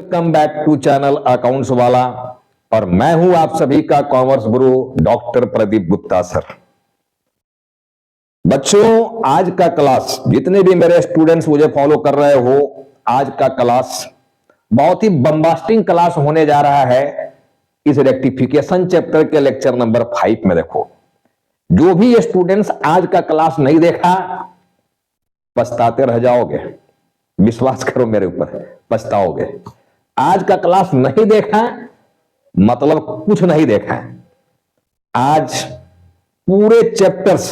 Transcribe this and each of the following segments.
Welcome back to channel accounts वाला। और मैं हूं आप सभी का कॉमर्स गुरु डॉक्टर प्रदीप गुप्ता सर। बच्चों, आज का क्लास जितने भी मेरे स्टूडेंट्स मुझे फॉलो कर रहे हो, आज का क्लास बहुत ही बम्बास्टिंग क्लास होने जा रहा है। इस रेक्टिफिकेशन चैप्टर के लेक्चर नंबर 5 में देखो, जो भी स्टूडेंट्स आज का क्लास नहीं देखा पछताते रह जाओगे। विश्वास करो मेरे ऊपर, पछताओगे। आज का क्लास नहीं देखा मतलब कुछ नहीं देखा। आज पूरे चैप्टर्स,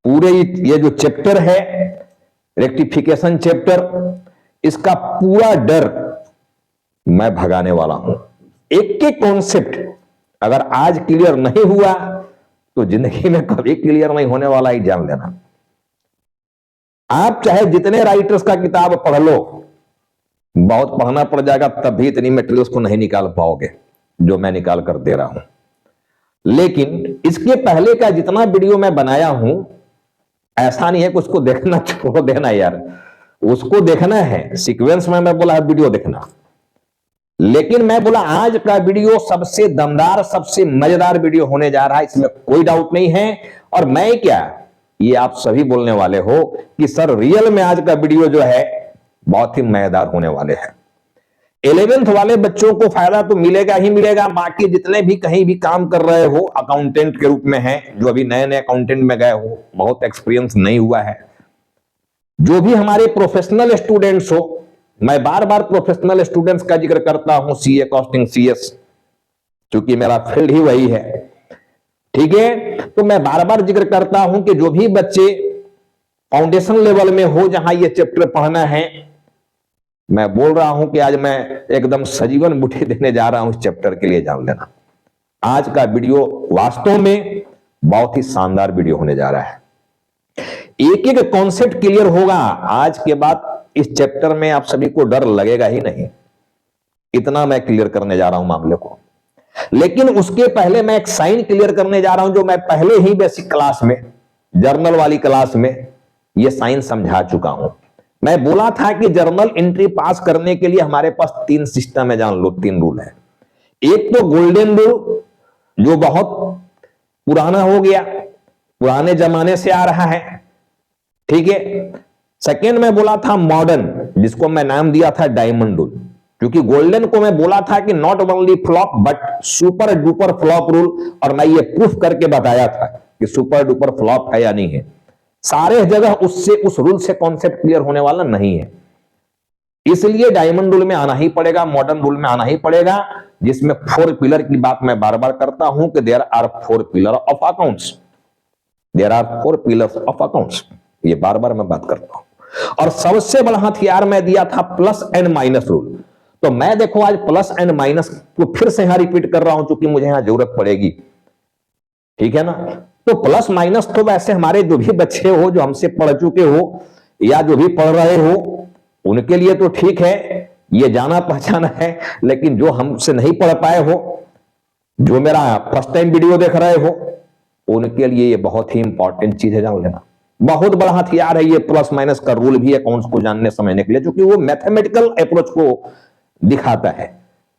पूरे ये जो चैप्टर है रेक्टिफिकेशन चैप्टर, इसका पूरा डर मैं भगाने वाला हूं। एक एक कॉन्सेप्ट अगर आज क्लियर नहीं हुआ तो जिंदगी में कभी क्लियर नहीं होने वाला, ही जान लेना। आप चाहे जितने राइटर्स का किताब पढ़ लो, बहुत पढ़ना पड़ जाएगा, तब भी इतनी मटेरियल्स को नहीं निकाल पाओगे जो मैं निकाल कर दे रहा हूं। लेकिन इसके पहले का जितना वीडियो मैं बनाया हूं, ऐसा नहीं है कि उसको देखना छोड़ देना यार, उसको देखना है। सीक्वेंस में मैं बोला है वीडियो देखना, लेकिन मैं बोला आज का वीडियो सबसे दमदार, सबसे मजेदार वीडियो होने जा रहा है, इसमें कोई डाउट नहीं है। और मैं क्या, ये आप सभी बोलने वाले हो कि सर रियल में आज का वीडियो जो है बहुत ही मजेदार होने वाले हैं। 11th वाले बच्चों को फायदा तो मिलेगा ही मिलेगा, बाकी जितने भी कहीं भी काम कर रहे हो अकाउंटेंट के रूप में हैं, जो अभी नए नए अकाउंटेंट में गए हो, बहुत एक्सपीरियंस नहीं हुआ है, जो भी हमारे प्रोफेशनल स्टूडेंट्स हो, मैं बार बार प्रोफेशनल स्टूडेंट्स का जिक्र करता हूं, सीए, कॉस्टिंग, सीएस, क्योंकि मेरा फील्ड ही वही है, ठीक है। तो मैं बार बार जिक्र करता हूं कि जो भी बच्चे फाउंडेशन लेवल में हो, जहां ये चैप्टर पढ़ना है, मैं बोल रहा हूं कि आज मैं एकदम सजीवन बूटी देने जा रहा हूं इस चैप्टर के लिए, जान लेना। आज का वीडियो वास्तव में बहुत ही शानदार वीडियो होने जा रहा है। एक एक कॉन्सेप्ट क्लियर होगा आज के बाद। इस चैप्टर में आप सभी को डर लगेगा ही नहीं, इतना मैं क्लियर करने जा रहा हूं मामले को। लेकिन उसके पहले मैं एक साइन क्लियर करने जा रहा हूं, जो मैं पहले ही बेसिक क्लास में, जर्नल वाली क्लास में ये साइन समझा चुका हूं। मैं बोला था कि जर्नल एंट्री पास करने के लिए हमारे पास 3 सिस्टम है, जान लो, 3 रूल है। एक तो गोल्डन रूल, जो बहुत पुराना हो गया, पुराने जमाने से आ रहा है, ठीक है। सेकेंड में बोला था मॉडर्न, जिसको मैं नाम दिया था डायमंड रूल, क्योंकि गोल्डन को मैं बोला था कि not only flop but super duper flop rule, और मैं ये प्रूफ करके बताया था कि सुपर डुपर फ्लॉप है या नहीं है। सारे जगह उससे, उस रूल से कॉन्सेप्ट क्लियर होने वाला नहीं है, इसलिए डायमंड रूल में आना ही पड़ेगा, मॉडर्न रूल में आना ही पड़ेगा, जिसमें 4 पिलर की बात मैं बार बार करता हूं कि there are 4 pillar of accounts, there are 4 pillars of accounts, ये बार बार मैं बात करता हूं। और सबसे बड़ा हथियार मैं दिया था प्लस एंड माइनस रूल। तो मैं देखो आज प्लस एंड माइनस को फिर से यहां रिपीट कर रहा हूं, क्योंकि मुझे यहां जरूरत पड़ेगी, ठीक है ना। तो प्लस माइनस तो वैसे हमारे जो भी बच्चे हो, जो हमसे पढ़ चुके हो या जो भी पढ़ रहे हो, उनके लिए तो ठीक है, ये जाना पहचाना है। लेकिन जो हमसे नहीं पढ़ पाए हो, जो मेरा फर्स्ट टाइम वीडियो देख रहे हो, उनके लिए ये बहुत ही इंपॉर्टेंट चीज है, जान लेना। बहुत बड़ा हथियार है ये प्लस माइनस का रूल भी अकाउंट्स को जानने समझने के लिए, क्योंकि वो मैथमेटिकल अप्रोच को दिखाता है।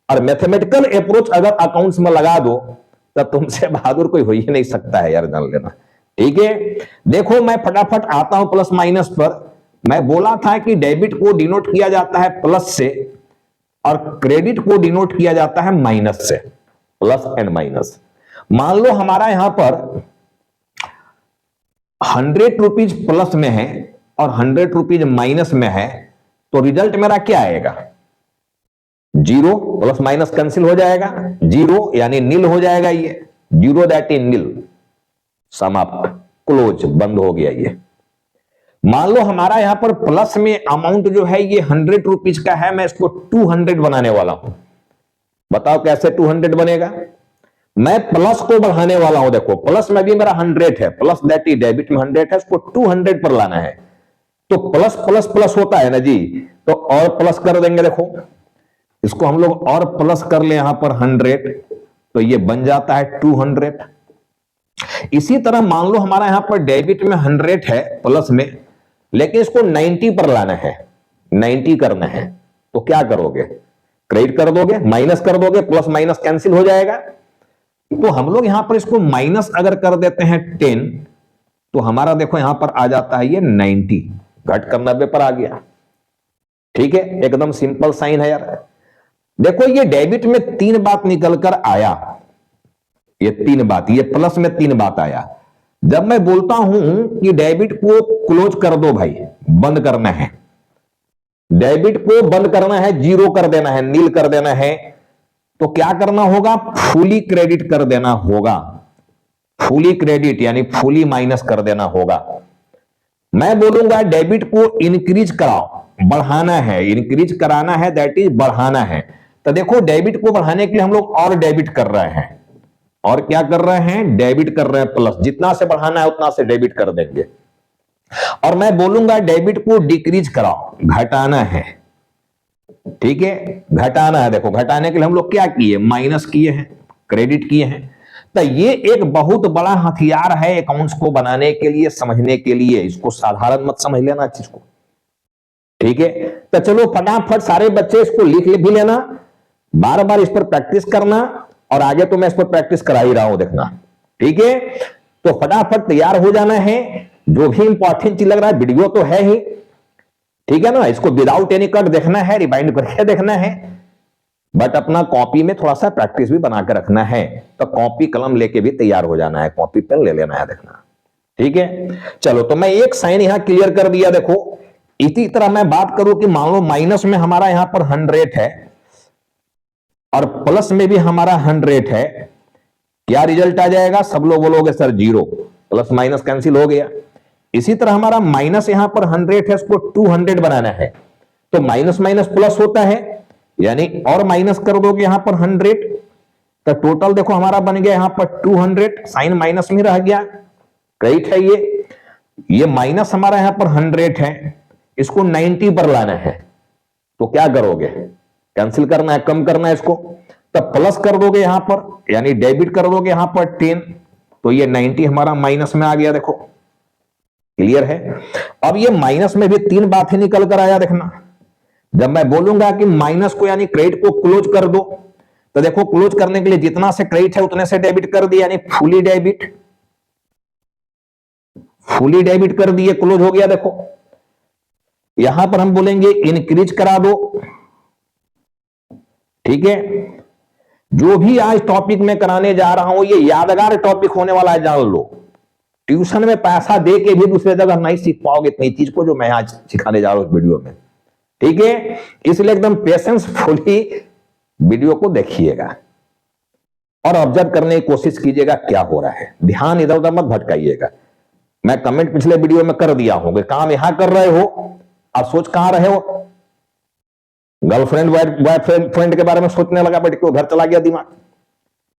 और मैथमेटिकल अप्रोच अगर अकाउंट्स में लगा दो तब तुमसे बहादुर कोई हो ही नहीं सकता है यार, जान लेना, ठीक है। देखो मैं फटाफट आता हूं प्लस माइनस पर। मैं बोला था कि डेबिट को डिनोट किया जाता है प्लस से और क्रेडिट को डिनोट किया जाता है माइनस से, प्लस एंड माइनस। मान लो हमारा यहां पर 100 रुपीज प्लस में है और 100 रुपीज माइनस में है, तो रिजल्ट मेरा क्या आएगा? 0, प्लस माइनस कैंसिल हो जाएगा, 0 यानी नील हो जाएगा, ये 0 दैट इज नील, समाप्त, क्लोज, बंद हो गया ये। मान लो हमारा यहां पर प्लस में अमाउंट जो है ये 100 रुपीज का है, मैं इसको 200 बनाने वाला हूं। बताओ कैसे 200 बनेगा? मैं प्लस को बढ़ाने वाला हूं। देखो प्लस में भी मेरा 100 है, प्लस दैट इज डेबिट में 100 है, इसको 200 पर लाना है। तो प्लस प्लस प्लस होता है ना जी, तो और प्लस कर देंगे। देखो इसको हम लोग और प्लस कर ले यहां पर 100, तो ये बन जाता है 200। इसी तरह मान लो हमारा यहां पर डेबिट में 100 है प्लस में, लेकिन इसको 90 पर लाना है, 90 करना है, तो क्या करोगे, क्रेडिट कर दोगे, माइनस कर दोगे, प्लस माइनस कैंसिल हो जाएगा। तो हम लोग यहां पर इसको माइनस अगर कर देते हैं 10, तो हमारा देखो यहां पर आ जाता है ये 90, घट कर 90 पर आ गया। ठीक है, एकदम सिंपल साइन है यार। देखो ये डेबिट में 3 बात निकल कर आया, ये 3 बात, ये प्लस में 3 बात आया। जब मैं बोलता हूं कि डेबिट को क्लोज कर दो भाई, बंद करना है, डेबिट को बंद करना है, जीरो कर देना है, नील कर देना है, तो क्या करना होगा, फुली क्रेडिट कर देना होगा। फुली क्रेडिट यानी फुली माइनस कर देना होगा। मैं बोलूंगा डेबिट को इंक्रीज कराओ, बढ़ाना है, इंक्रीज कराना है, दैट इज बढ़ाना है। तो देखो डेबिट को बढ़ाने के लिए हम लोग और डेबिट कर रहे हैं, और क्या कर रहे हैं, डेबिट कर रहे हैं प्लस, जितना से बढ़ाना है उतना से डेबिट कर देंगे। और मैं बोलूंगा डेबिट को डिक्रीज कराओ, घटाना है। ठीक है, घटाना है। देखो घटाने के लिए हम लोग क्या किए, माइनस किए हैं, क्रेडिट किए हैं। तो ये एक बहुत बड़ा हथियार है अकाउंट्स को बनाने के लिए, समझने के लिए। इसको साधारण मत समझ लेना चीज को। ठीक है, तो चलो फटाफट सारे बच्चे इसको लिख भी लेना, बार बार इस पर प्रैक्टिस करना, और आगे तो मैं इस पर प्रैक्टिस करा ही रहा हूं, देखना। ठीक है, तो फटाफट तैयार हो जाना है। जो भी इंपॉर्टेंट चीज लग रहा है, वीडियो तो है ही, ठीक है ना, इसको विदाउट एनी कट देखना है, रिवाइंड करके देखना है, बट अपना कॉपी में थोड़ा सा प्रैक्टिस भी बना के रखना है। तो कॉपी कलम लेके भी तैयार हो जाना है, कॉपी पेन ले लेना है, देखना। ठीक है, चलो तो मैं एक साइन यहां क्लियर कर दिया। देखो इसी तरह मैं बात करूं कि मान लो माइनस में हमारा यहां पर 100 है और प्लस में भी हमारा 100 है, क्या रिजल्ट आ जाएगा, सब लोग बोलोगे सर 0, प्लस माइनस कैंसिल हो गया। इसी तरह हमारा माइनस यहां पर 100 है, उसको 200 बनाना है, तो माइनस माइनस प्लस होता है, यानी और माइनस कर दोगे यहां पर 100, तो टोटल देखो हमारा बन गया यहां पर 200, साइन माइनस में रह गया, क्रेडिट है ये माइनस हमारा यहां पर 100 है, इसको 90 पर लाना है, तो क्या करोगे, कैंसिल करना है, कम करना है इसको, तब प्लस कर दोगे यहां पर, यानी डेबिट कर दोगे यहां पर 10, तो ये 90 हमारा माइनस में आ गया। देखो क्लियर है। अब ये माइनस में भी 3 बातें निकल कर आया, देखना। जब मैं बोलूंगा कि माइनस को यानी क्रेडिट को क्लोज कर दो, तो देखो क्लोज करने के लिए जितना से क्रेडिट है उतने से डेबिट कर दिया, यानी फुली डेबिट, फुली डेबिट कर दिए, क्लोज हो गया। देखो यहां पर हम बोलेंगे इंक्रीज करा दो। ठीक है, जो भी आज टॉपिक में कराने जा रहा हूं ये यादगार टॉपिक होने वाला है, जान लो। ट्यूशन में पैसा दे के भी दूसरे जगह नहीं सीख पाओगे इतनी चीज को जो मैं आज सिखाने जा रहा हूं इस वीडियो में। ठीक है, इसलिए एकदम पेशेंसफुली वीडियो को देखिएगा और ऑब्जर्व करने की कोशिश कीजिएगा क्या हो रहा है, ध्यान इधर उधर मत भटकाइएगा। मैं कमेंट पिछले वीडियो में कर दिया हूं कि काम यहां कर रहे हो, आप सोच कहां रहे हो, गर्लफ्रेंड बॉयफ्रेंड के बारे में सोचने लगा, बैठ के उधर चला गया दिमाग।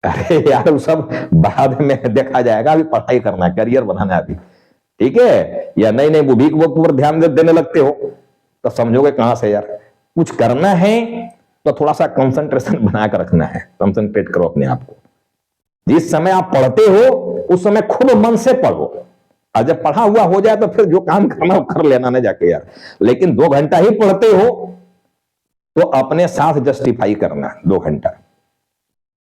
अरे यार वो सब बाद में देखा जाएगा, अभी पढ़ाई करना है, करियर बनाना है अभी। ठीक है, या नहीं नहीं वो भी पर ध्यान देने लगते हो तो समझोगे कहां से यार। कुछ करना है तो थोड़ा सा कंसंट्रेशन बना कर रखना है, कंसंट्रेट करो अपने आप को। जिस समय आप पढ़ते हो उस समय खूब मन से पढ़ो, और जब पढ़ा हुआ हो जाए तो फिर जो काम करना हो कर लेना ना जाके यार। लेकिन 2 घंटा ही पढ़ते हो तो अपने साथ जस्टिफाई करना, 2 घंटा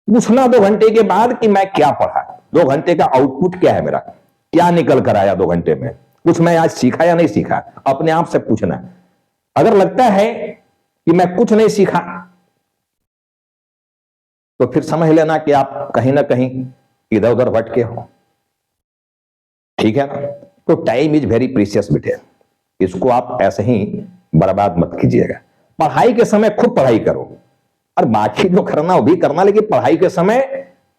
पूछना 2 घंटे के बाद कि मैं क्या पढ़ा, 2 घंटे का आउटपुट क्या है मेरा, क्या निकल कर आया 2 घंटे में, कुछ मैं आज सीखा या नहीं सीखा, अपने आप से पूछना। अगर लगता है कि मैं कुछ नहीं सीखा तो फिर समझ लेना कि आप कहीं ना कहीं इधर उधर भटके हो। ठीक है ना, तो टाइम इज वेरी प्रीशियस बेटे, इसको आप ऐसे ही बर्बाद मत कीजिएगा। पढ़ाई के समय खूब पढ़ाई करो, और बाकी जो करना वो भी करना, लेकिन पढ़ाई के समय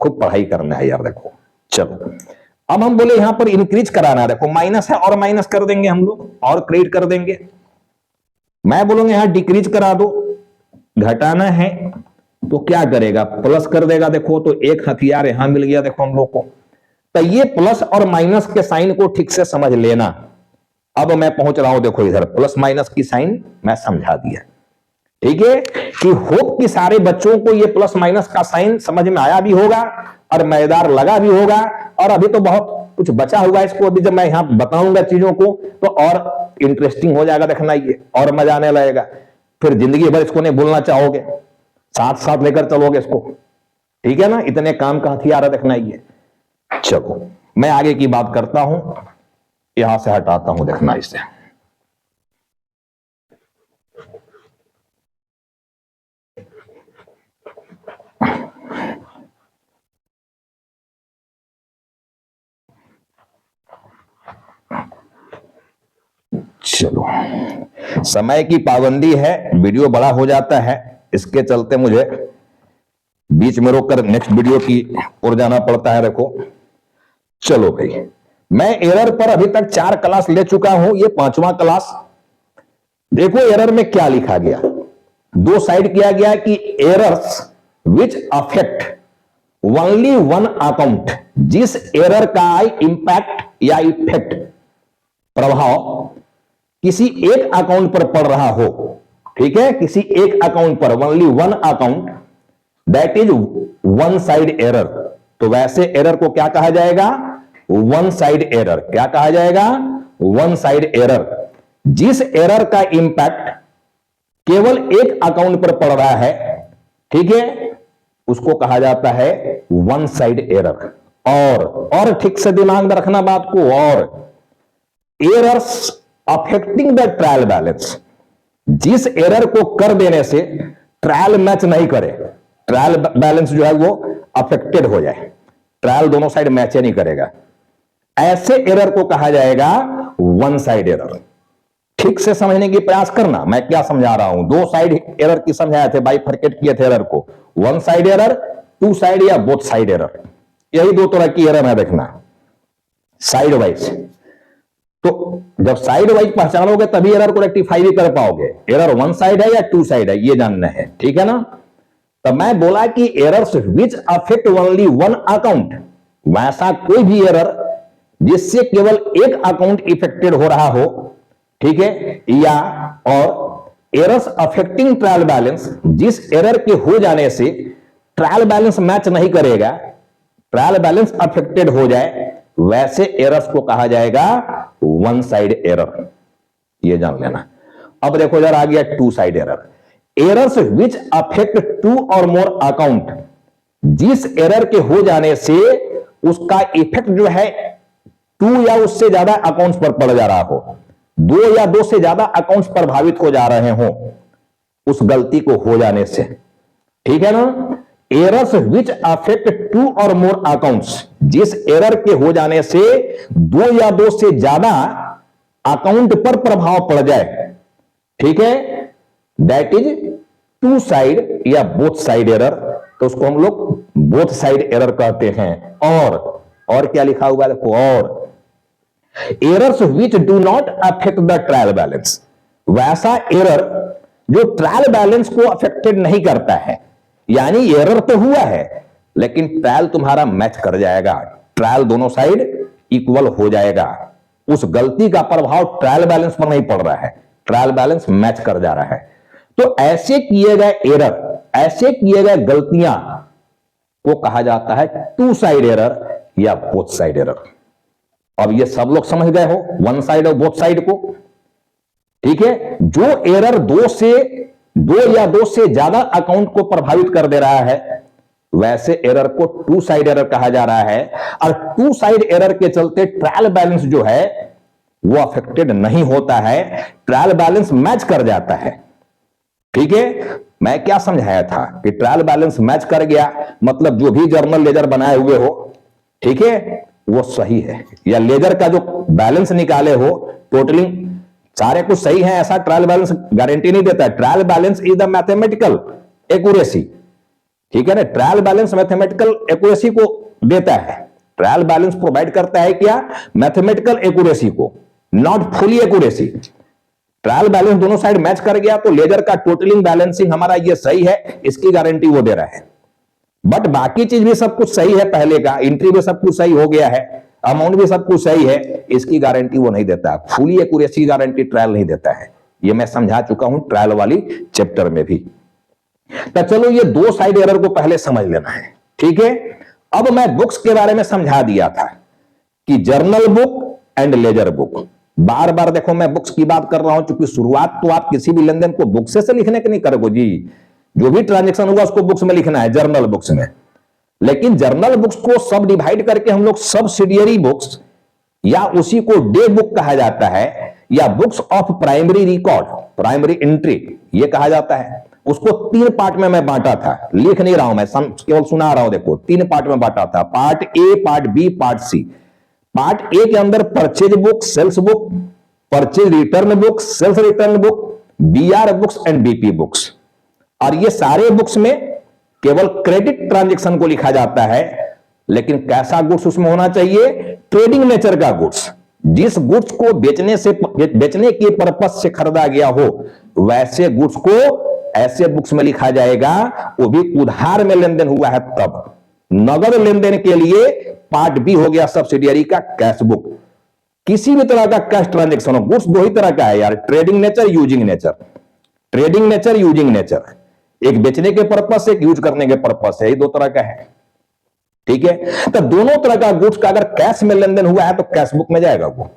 खूब पढ़ाई करना है यार। देखो चलो अब हम बोले यहां पर इंक्रीज कराना है, देखो माइनस है और माइनस कर देंगे हम लोग, और क्रेडिट कर देंगे। मैं बोलूंगा यहां डिक्रीज करा दो, घटाना है तो क्या करेगा, प्लस कर देगा। देखो तो एक हथियार यहां मिल गया देखो हम लोग को। तो ये प्लस और माइनस के साइन को ठीक से समझ लेना। अब मैं पहुंच रहा हूं, देखो इधर प्लस माइनस की साइन मैं समझा दिया। ठीक है, कि होप कि सारे बच्चों को ये प्लस माइनस का साइन समझ में आया भी होगा और मजेदार लगा भी होगा। और अभी तो बहुत कुछ बचा हुआ है, इसको अभी जब मैं यहां बताऊंगा चीजों को तो और इंटरेस्टिंग हो जाएगा, देखना ये और मजा आने लगेगा। फिर जिंदगी भर इसको नहीं भूलना चाहोगे, साथ साथ लेकर चलोगे इसको, ठीक है ना। इतने काम का हथियार रखना ही है। चलो मैं आगे की बात करता हूं, यहां से हटाता हूं, देखना इसे। चलो, समय की पाबंदी है, वीडियो बड़ा हो जाता है, इसके चलते मुझे बीच में रोककर नेक्स्ट वीडियो की ओर जाना पड़ता है। देखो, चलो भाई, मैं एरर पर अभी तक 4 क्लास ले चुका हूं, ये 5वां क्लास। देखो एरर में क्या लिखा गया, 2 साइड किया गया कि errors which affect only one account, जिस एरर का इंपैक्ट या इफेक्ट, प्रभाव किसी एक अकाउंट पर पड़ रहा हो, ठीक है, किसी एक अकाउंट पर, only one account, that is one side error. तो वैसे एरर को क्या कहा जाएगा, वन साइड एरर। क्या कहा जाएगा, वन साइड एरर। जिस एरर का इंपैक्ट केवल एक अकाउंट पर पड़ रहा है, ठीक है, उसको कहा जाता है वन साइड एरर। और ठीक से दिमाग में रखना बात को, और errors affecting the trial balance, जिस एरर को कर देने से ट्रायल मैच नहीं करे, ट्रायल बैलेंस जो है वो अफेक्टेड हो जाए, ट्रायल दोनों साइड मैच नहीं करेगा, ऐसे एरर को कहा जाएगा वन साइड एरर। ठीक से समझने की प्रयास करना, मैं क्या समझा रहा हूं। 2 साइड एरर की समझाए थे, बाइफरकेट किए थे एरर को, वन साइड एरर, 2 साइड या बोथ साइड एरर। यही 2 तरह की एरर है, देखना साइड वाइज। तो जब साइड वाइज पहचानोगे तभी एरर को रेक्टिफाई भी कर पाओगे, एरर वन साइड है या 2 साइड है ये जानना है, ठीक है ना। तब मैं बोला कि errors which affect only one account, वैसा कोई भी एरर जिससे केवल एक अकाउंट इफेक्टेड हो रहा हो, ठीक है, या और एरर्स अफेक्टिंग ट्रायल बैलेंस, जिस एरर के हो जाने से ट्रायल बैलेंस मैच नहीं करेगा, ट्रायल बैलेंस अफेक्टेड हो जाए, वैसे एरर्स को कहा जाएगा वन साइड एरर। ये जान लेना। अब देखो जरा आ गया 2 side error. Errors which affect 2 और मोर अकाउंट, जिस एरर के हो जाने से उसका इफेक्ट जो है 2 या उससे ज्यादा अकाउंट्स पर पड़ जा रहा हो, 2 या 2 से ज्यादा अकाउंट्स प्रभावित हो जा रहे हो उस गलती को हो जाने से, ठीक है ना। एरर्स विच अफेक्ट 2 और मोर अकाउंट्स, जिस एरर के हो जाने से 2 या 2 से ज्यादा अकाउंट पर प्रभाव पड़ जाए, ठीक है, दैट इज 2 साइड या बोथ साइड एरर। तो उसको हम लोग बोथ साइड एरर कहते हैं। और क्या लिखा हुआ है देखो, और errors which do not affect the trial balance, वैसा एरर जो ट्रायल बैलेंस को अफेक्टेड नहीं करता है, यानी एरर तो हुआ है लेकिन ट्रायल तुम्हारा मैच कर जाएगा, ट्रायल दोनों साइड इक्वल हो जाएगा, उस गलती का प्रभाव ट्रायल बैलेंस पर नहीं पड़ रहा है, ट्रायल बैलेंस मैच कर जा रहा है। तो ऐसे किए गए एरर, ऐसे किए गए गलतियां को कहा जाता है 2 साइड एरर या बोथ साइड एरर। अब ये सब लोग समझ गए हो वन साइड और बोथ साइड को, ठीक है। जो एरर 2 या 2 से ज्यादा अकाउंट को प्रभावित कर दे रहा है, वैसे एरर को 2 साइड एरर कहा जा रहा है। और 2 साइड एरर के चलते ट्रायल बैलेंस जो है वो अफेक्टेड नहीं होता है, ट्रायल बैलेंस मैच कर जाता है, ठीक है। मैं क्या समझाया था कि ट्रायल बैलेंस मैच कर गया मतलब जो भी जर्नल लेजर बनाए हुए हो, ठीक है, वो सही है, या लेजर का जो बैलेंस निकाले हो टोटलिंग सारे कुछ सही है, ऐसा ट्रायल बैलेंस गारंटी नहीं देता है। Trial balance is the mathematical accuracy, ठीक है ना। ट्रायल बैलेंस मैथमेटिकल एक्यूरेसी को देता है, ट्रायल बैलेंस प्रोवाइड करता है क्या, मैथमेटिकल एक्यूरेसी को, not fully accuracy. Trial balance दोनों साइड मैच कर गया तो लेजर का टोटलिंग बैलेंसिंग हमारा ये सही है, इसकी गारंटी वो दे रहा है। बट बाकी चीज भी सब कुछ सही है, पहले का एंट्री भी सब कुछ सही हो गया है, अमाउंट भी सब कुछ सही है, इसकी गारंटी वो नहीं देता, फुली एक्यूरेसी गारंटी ट्रायल नहीं देता है। ये मैं समझा चुका हूं ट्रायल वाली चैप्टर में भी। तो चलो ये 2 साइड एरर को पहले समझ लेना है, ठीक है। अब मैं बुक्स के बारे में समझा दिया था कि journal book and ledger book, बार बार देखो मैं बुक्स की बात कर रहा हूं, क्योंकि शुरुआत तो आप किसी भी लेनदेन को बुक से लिखने के नहीं करोगे जी। जो भी ट्रांजेक्शन होगा उसको बुक्स में लिखना है, जर्नल बुक्स में। लेकिन जर्नल बुक्स को सब डिवाइड करके हम लोग सब्सिडियरी बुक्स या उसी को डे बुक कहा जाता है, या books of primary record, primary entry ये कहा जाता है। उसको 3 पार्ट में मैं बांटा था, लिख नहीं रहा हूं मैं, केवल सुना रहा हूं। देखो 3 पार्ट में बांटा था, part A, part B, part C. Part A के अंदर purchase book, sales book, purchase return book, sales return book, BR books and BP books. और ये सारे बुक्स में केवल क्रेडिट ट्रांजैक्शन को लिखा जाता है, लेकिन कैसा गुड्स उसमें होना चाहिए? ट्रेडिंग नेचर का गुड्स। जिस गुड्स को बेचने के पर्पस से खरीदा गया हो, वैसे गुड्स को ऐसे बुक्स में लिखा जाएगा। वो भी उधार में लेनदेन हुआ है तब। नगद लेनदेन के लिए पार्ट बी हो गया सब्सिडियरी का कैश बुक। किसी भी तरह का कैश ट्रांजैक्शन हो, गुड्स 2 ही तरह का है यार, trading nature, using nature. Trading nature, using nature, एक बेचने के पर्पस से, एक यूज करने के पर्पस से, ये 2 तरह का है। ठीक है, तो दोनों तरह का गुड्स का अगर कैश में लेनदेन हुआ है तो कैश बुक में जाएगा वो।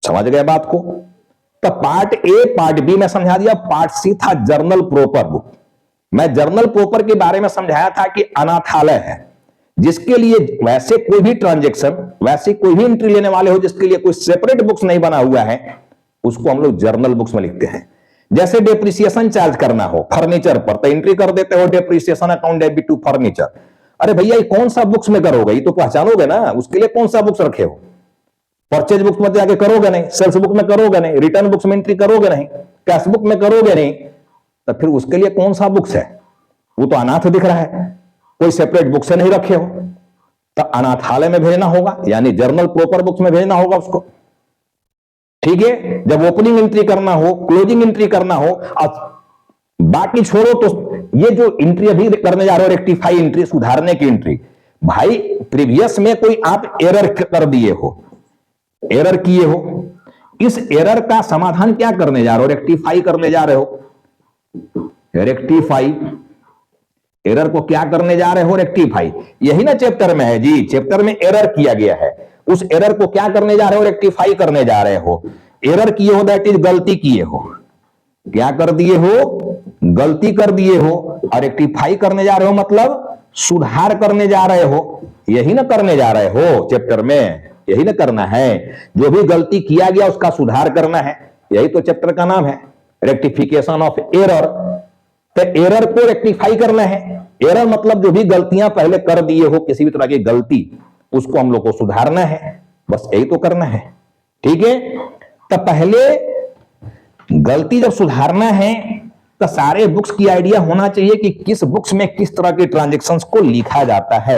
समझ गए बात को? तो पार्ट ए, पार्ट बी में समझा दिया। पार्ट सी था जर्नल प्रॉपर बुक। मैं जर्नल प्रॉपर के बारे में समझाया था कि अनाथालय है, जिसके लिए वैसे कोई भी ट्रांजैक्शन, वैसे कोई भी एंट्री लेने वाले हो जिसके लिए कोई सेपरेट बुक्स नहीं बना हुआ है, उसको हम लोग जर्नल बुक्स में लिखते हैं। जैसे डेप्रिसिएशन चार्ज करना हो फर्नीचर पर, तो एंट्री कर देते हो depreciation account debit to furniture. अरे भैया ये कौन सा बुक्स में करोगे? ये तो पहचानोगे ना, उसके लिए कौन सा बुक्स रखे हो? परचेज बुक्स में जाके करोगे नहीं, सेल्स बुक में करोगे नहीं, रिटर्न बुक्स में एंट्री करोगे नहीं, कैश बुक में करोगे नहीं, तो फिर उसके लिए कौन सा बुक्स है? वो तो अनाथ दिख रहा है, कोई सेपरेट बुक से नहीं रखे हो, तो अनाथालय में भेजना होगा, यानी जर्नल प्रॉपर बुक्स में भेजना होगा उसको। ठीक है, जब ओपनिंग एंट्री करना हो, क्लोजिंग एंट्री करना हो, और बाकी छोड़ो तो ये जो एंट्री अभी करने जा रहे हो, रेक्टिफाई एंट्री, सुधारने की एंट्री, भाई प्रीवियस में कोई आप एरर कर दिए हो, एरर किए हो, इस एरर का समाधान क्या करने जा रहे हो? रेक्टिफाई करने जा रहे हो। रेक्टिफाई, एरर को क्या करने जा रहे हो? रेक्टिफाई। यही ना चैप्टर में है जी, चैप्टर में एरर किया गया है, उस एरर को क्या करने जा रहे हो? रेक्टिफाई करने जा रहे हो। एरर किए हो दैट इज गलती किए हो, क्या कर दिए हो? गलती कर दिए हो। और रेक्टिफाई करने जा रहे हो मतलब सुधार करने जा रहे हो, यही ना करने जा रहे हो चैप्टर में, यही ना करना है। जो भी गलती किया गया उसका सुधार करना है, यही तो चैप्टर का नाम है, रेक्टिफिकेशन ऑफ एरर। तो एरर को रेक्टिफाई करना है। एरर मतलब जो भी गलतियां पहले कर दिए हो, किसी भी तरह की गलती, उसको हम लोग को सुधारना है, बस यही तो करना है। ठीक है, तो पहले गलती जब सुधारना है तो सारे बुक्स की आइडिया होना चाहिए कि किस बुक्स में किस तरह के ट्रांजैक्शंस को लिखा जाता है।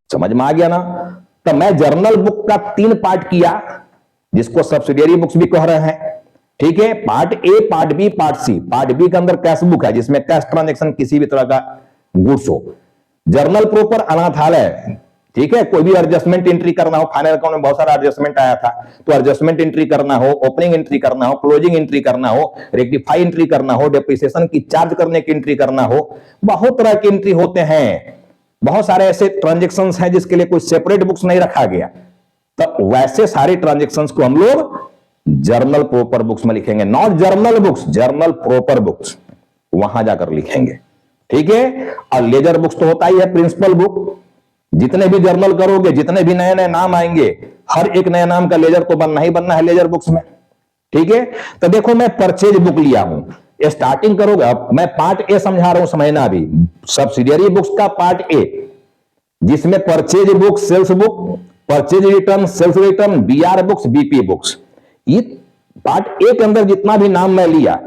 समझ में आ गया ना? तो मैं जर्नल बुक का 3 पार्ट किया, जिसको सब्सिडियरी बुक्स भी कह रहे हैं। ठीक है, part A, part B, part C. Part B के अंदर कैश बुक है, जिसमें कैश ट्रांजैक्शन किसी भी तरह का गुड्स हो। जर्नल प्रॉपर अनाथालय, ठीक है, कोई भी एडजस्टमेंट एंट्री करना हो, फाइनल अकाउंट में बहुत सारा एडजस्टमेंट आया था, तो एडजस्टमेंट एंट्री करना हो, ओपनिंग एंट्री करना हो, क्लोजिंग एंट्री करना हो, रेक्टिफाई एंट्री करना हो, डेप्रिसिएशन की चार्ज करने की एंट्री करना हो, बहुत तरह की एंट्री होते हैं। बहुत सारे ऐसे ट्रांजैक्शंस हैं जिसके लिए कोई सेपरेट बुक्स नहीं रखा गया, तो वैसे सारे ट्रांजैक्शंस को हम लोग जर्नल प्रॉपर बुक्स में लिखेंगे। Not journal books, journal proper books, वहां जाकर लिखेंगे। ठीक है, और लेजर बुक्स तो होता ही है, प्रिंसिपल बुक। जितने भी जर्नल करोगे, जितने भी नए नए नाम आएंगे, हर एक नए नाम का लेजर तो बनना ही बनना है लेजर बुक्स में। ठीक है, तो देखो मैं परचेज बुक लिया हूं, स्टार्टिंग करोगे। अब मैं पार्ट ए समझा रहा हूं, समझना अभी, सब्सिडियरी बुक्स का पार्ट ए, जिसमें purchase book, sales book, purchase return, sales return, BR books, BP books, ये पार्ट ए के अंदर जितना भी नाम मैं लिया,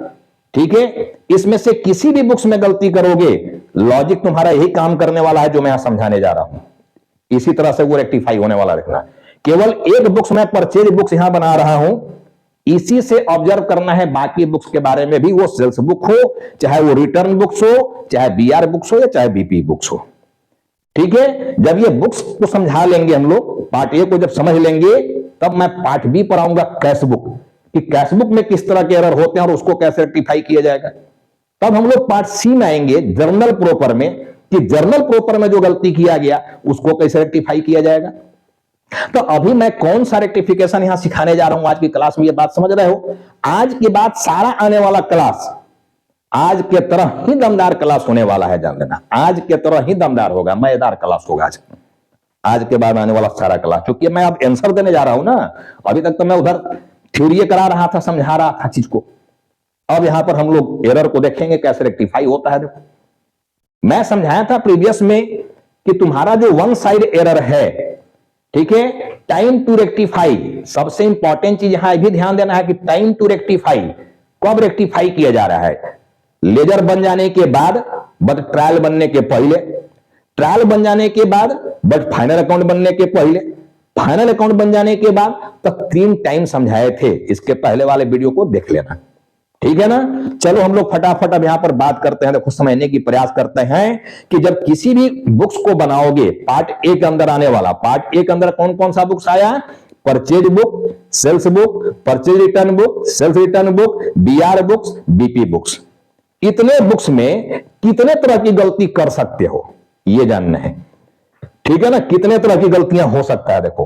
ठीक है, इसमें से किसी भी बुक्स में गलती करोगे, लॉजिक तुम्हारा यही काम करने वाला है जो मैं यहां समझाने जा रहा हूं। इसी तरह से वो रेक्टिफाई होने वाला रखना। केवल एक बुक्स में परचेज बुक्स यहां बना रहा हूं, इसी से ऑब्जर्व करना है बाकी बुक्स के बारे में भी, वो सेल्स बुक हो, चाहे वो रिटर्न बुक्स हो, चाहे बीआर बुक्स हो, या चाहे बीपी बुक्स हो। ठीक है, जब ये बुक्स को समझा लेंगे हम लोग, पार्ट ए को जब समझ लेंगे, तब मैं पार्ट बी पर आऊंगा, कैश बुक, कि कैश बुक में किस तरह के एरर होते हैं और उसको कैसे रेक्टिफाई किया जाएगा। तब हम लोग पार्ट सी में आएंगे, जर्नल प्रॉपर में, कि जर्नल प्रॉपर में जो गलती किया गया उसको कैसे रेक्टिफाई किया जाएगा। तो अभी मैं कौन सा रेक्टिफिकेशन यहां सिखाने जा रहा हूं आज की क्लास में, ये बात समझ रहे हो। आज के बाद सारा आने वाला क्लास आज के तरह ही दमदार क्लास होने वाला है, जान लेना। आज के तरह ही दमदार होगा, मजेदार क्लास होगा आज के बाद आने वाला सारा क्लास। क्योंकि मैं अब आंसर देने जा रहा हूं ना, अभी तक तो मैं उधर थ्योरी करा रहा था, समझा रहा था चीज को। अब यहां पर हम लोग एरर को देखेंगे कैसे रेक्टिफाई होता है। देखो, मैं समझाया था प्रीवियस में कि तुम्हारा जो वन साइड एरर है, ठीक है, टाइम टू रेक्टिफाई, सबसे इंपॉर्टेंट चीज यहां भी ध्यान देना है कि टाइम टू रेक्टिफाई कब रेक्टिफाई किया जा रहा है। लेजर बन जाने के बाद, बट ट्रायल बनने के पहले, ट्रायल बन जाने के बाद, बट फाइनल अकाउंट बनने के पहले, फाइनल अकाउंट बन जाने के बाद। तो 3 टाइम समझाए थे, इसके पहले वाले वीडियो को देख लेना, ठीक है ना। चलो हम लोग फटाफट अब यहां पर बात करते हैं। देखो, समझने की प्रयास करते हैं कि जब किसी भी बुक्स को बनाओगे, पार्ट ए के अंदर आने वाला, पार्ट ए के अंदर कौन कौन सा बुक्स आया? Purchase book, sales book, purchase return book, sales return book, BR books, BP books. इतने बुक्स में कितने तरह की गलती कर सकते हो, ये जानना है, ठीक है ना। कितने तरह की गलतियां हो सकता है। देखो,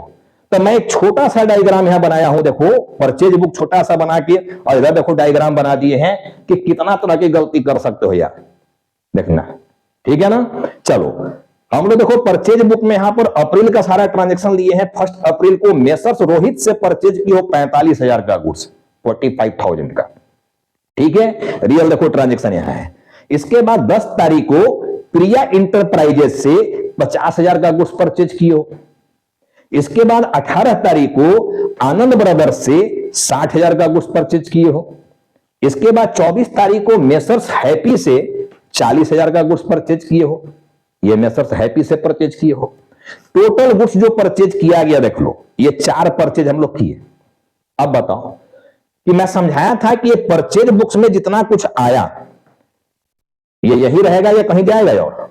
तो मैं एक छोटा सा डायग्राम यहां बनाया हूं। देखो, परचेज बुक छोटा सा बना के, और इधर देखो डायग्राम बना दिए हैं कि कितना तरह की गलती कर सकते हो यार, देखना, ठीक है ना। चलो हम लोग देखो परचेज बुक में यहां पर अप्रैल का सारा ट्रांजेक्शन लिए हैं। 1 अप्रैल को मेसर्स रोहित से परचेज की हो 45,000 का गुड्स, 45,000 का, ठीक है। रियल देखो ट्रांजेक्शन यहां है। इसके बाद 10 तारीख को प्रिया इंटरप्राइजेस से 50,000 का गुड्स परचेज की हो। इसके बाद 18 तारीख को आनंद ब्रदर्स से 60,000 का गुड्स परचेज किए हो। इसके बाद 24 तारीख को मेसर्स हैप्पी से 40,000 का गुड्स परचेज किए हो। ये मेसर्स हैप्पी से परचेज किए हो। टोटल गुड्स जो परचेज किया गया देख लो, ये 4 परचेज हम लोग किए। अब बताओ कि मैं समझाया था कि ये परचेज बुक्स में जितना कुछ आया, ये यही रहेगा या कहीं जाएगा? और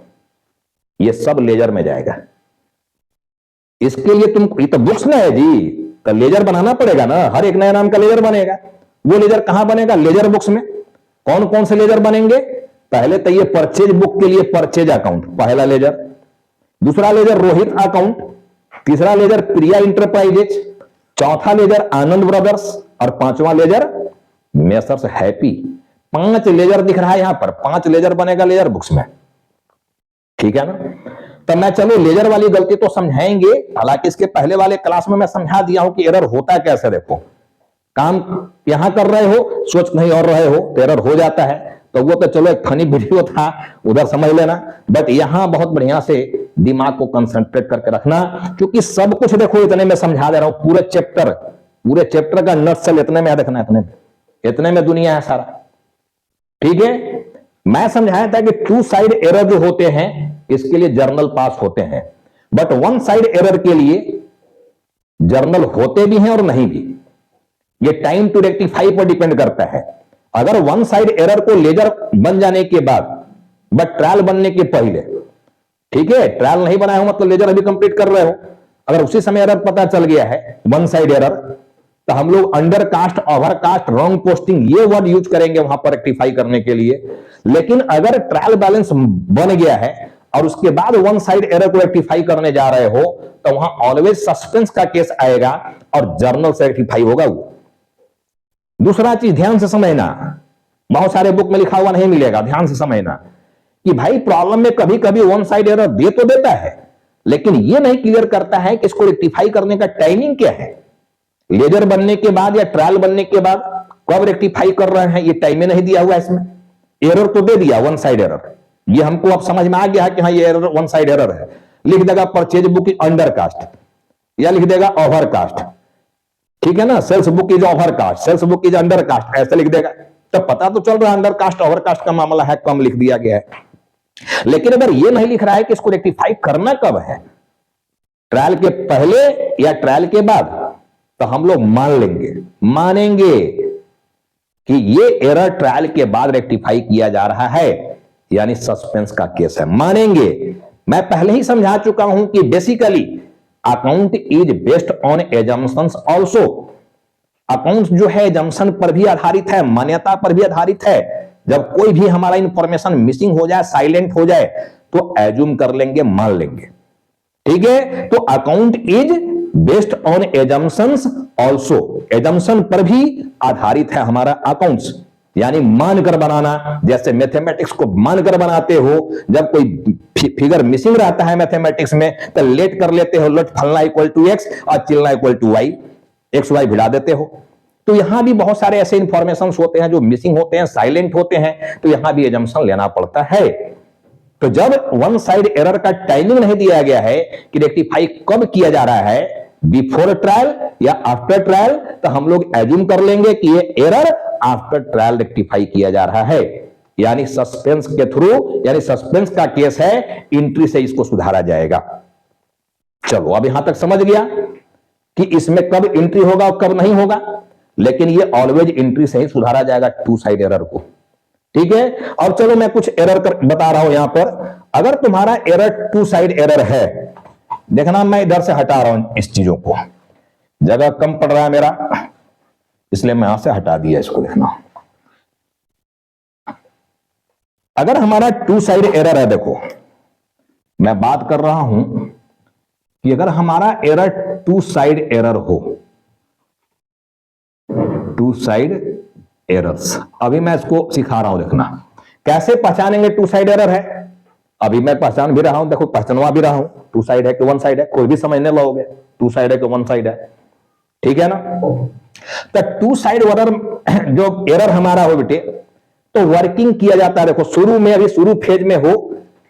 ये सब लेजर में जाएगा। इसके लिए तुम, ये तो बुक्स में है जी, तो लेजर बनाना पड़ेगा ना। हर एक नया नाम का लेजर बनेगा। वो लेजर कहां बनेगा? लेजर बुक्स में। कौन कौन से लेजर बनेंगे? पहले तो ये परचेज बुक के लिए परचेज अकाउंट, पहला लेजर। दूसरा लेजर रोहित अकाउंट। तीसरा लेजर प्रिया इंटरप्राइजेज। चौथा लेजर आनंद ब्रदर्स। और 5वां लेजर मेसर्स हैप्पी। 5 लेजर दिख रहा है यहां पर, 5 लेजर बनेगा लेजर बुक्स में, ठीक है ना। तो मैं चलो लेजर वाली गलती तो समझाएंगे, हालांकि इसके पहले वाले क्लास में मैं समझा दिया हूं कि एरर होता कैसे। देखो, काम यहां कर रहे हो, सोच नहीं और रहे हो तो एरर हो जाता है। तो वो तो चलो एक फनी वीडियो था, उधर समझ लेना। बट यहां बहुत बढ़िया से दिमाग को कंसंट्रेट करके रखना, क्योंकि सब कुछ देखो इतने में समझा दे रहा हूं। पूरे चैप्टर का नट्सल इतने में देखना, इतने में दुनिया है सारा, ठीक है। मैं समझाया था कि 2 साइड एरर जो होते हैं, इसके लिए जर्नल पास होते हैं, बट 1 साइड एरर के लिए जर्नल होते भी हैं और नहीं भी। ये टाइम टू रेक्टिफाई पर डिपेंड करता है। अगर 1 साइड एरर को लेजर बन जाने के बाद, बट ट्रायल बनने के पहले, ठीक है, ट्रायल नहीं बनाया हो मतलब लेजर अभी कंप्लीट कर रहे हो, अगर उसी समय एरर पता चल गया है 1 साइड एरर, तो हम लोग under cast, over cast, wrong posting, ये वर्ड यूज करेंगे वहां पर रेक्टिफाई करने के लिए। लेकिन अगर ट्रायल बैलेंस बन गया है और उसके बाद 1 साइड एरर को रेक्टिफाई करने जा रहे हो, तो वहां ऑलवेज सस्पेंस का केस आएगा और जर्नल से रेक्टिफाई होगा वो। दूसरा चीज ध्यान से समझना, बहुत सारे बुक में लिखा हुआ नहीं मिलेगा, ध्यान से समझना कि भाई प्रॉब्लम में कभी कभी 1 साइड एरर दे तो देता है, लेकिन ये नहीं क्लियर करता है कि इसको रेक्टिफाई करने का टाइमिंग क्या है। लेजर बनने के बाद या ट्रायल बनने के बाद कब रेक्टिफाई कर रहे हैं, ये टाइम नहीं दिया हुआ है इसमें। एरर तो दे दिया 1 साइड एरर, ये हमको अब समझ में आ गया है कि हाँ ये एरर 1 साइड एरर है। लिख देगा purchase book is under cast, या लिख देगा ओवर कास्ट, ठीक है ना। Sales book is over cast, sales book is under cast, ऐसे लिख देगा। तो पता तो चल रहा है अंडर कास्ट ओवर कास्ट का मामला है, कम लिख दिया गया है। लेकिन अगर ये नहीं लिख रहा है कि इसको रेक्टिफाई करना कब है, ट्रायल के पहले या ट्रायल के बाद, तो हम लोग मानेंगे कि ये एरर ट्रायल के बाद रेक्टिफाई किया जा रहा है, यानी सस्पेंस का केस है, मानेंगे। मैं पहले ही समझा चुका हूं कि basically account is based on assumptions also. Account जो है एजम्पशन पर भी आधारित है, मान्यता पर भी आधारित है। जब कोई भी हमारा इंफॉर्मेशन मिसिंग हो जाए, साइलेंट हो जाए, तो एज्यूम कर लेंगे, मान लेंगे, ठीक है। तो account is based on assumptions also, assumption पर भी आधारित है हमारा अकाउंट्स, यानी मानकर बनाना। जैसे मैथमेटिक्स को मानकर बनाते हो, जब कोई फिगर मिसिंग रहता है मैथमेटिक्स में तो लेट कर लेते हो, लेट फलना इक्वल टू एक्स और चिलना equal to Y, X Y भिड़ा देते हो। तो यहां भी बहुत सारे ऐसे इंफॉर्मेशन होते हैं जो मिसिंग होते हैं, साइलेंट होते हैं, तो यहां भी एजम्पशन लेना पड़ता है। तो जब वन साइड एरर का टाइमिंग नहीं दिया गया है कि रेक्टिफाई कब किया जा रहा है, बिफोर ट्रायल या आफ्टर ट्रायल, तो हम लोग एज्यूम कर लेंगे कि ये एरर आफ्टर ट्रायल रेक्टिफाई किया जा रहा है, यानी सस्पेंस के थ्रू, यानी सस्पेंस का केस है, एंट्री से इसको सुधारा जाएगा। चलो अब यहां तक समझ गया कि इसमें कब एंट्री होगा और कब नहीं होगा, लेकिन ये ऑलवेज एंट्री से ही सुधारा जाएगा टू साइड एरर को। ठीक है, और चलो मैं कुछ एरर बता रहा हूं यहां पर। अगर तुम्हारा एरर टू साइड एरर है, देखना मैं इधर से हटा रहा हूं इस चीजों को, जगह कम पड़ रहा है मेरा, इसलिए मैं यहां से हटा दिया इसको। देखना, अगर हमारा टू साइड एरर है, देखो मैं बात कर रहा हूं कि अगर हमारा एरर टू साइड एरर हो, टू साइड एरर्स, अभी मैं इसको सिखा रहा हूं। देखना कैसे पहचानेंगे टू साइड एरर है, अभी मैं पहचान भी रहा हूं, देखो पहचानवा भी रहा हूं, टू साइड है कि वन साइड है, कोई भी समझने लगोगे टू साइड है कि वन साइड है। ठीक है ना, तो टू साइड एरर जो एरर हमारा हो बेटे, तो वर्किंग किया जाता है। देखो शुरू में, अभी शुरू फेज में हो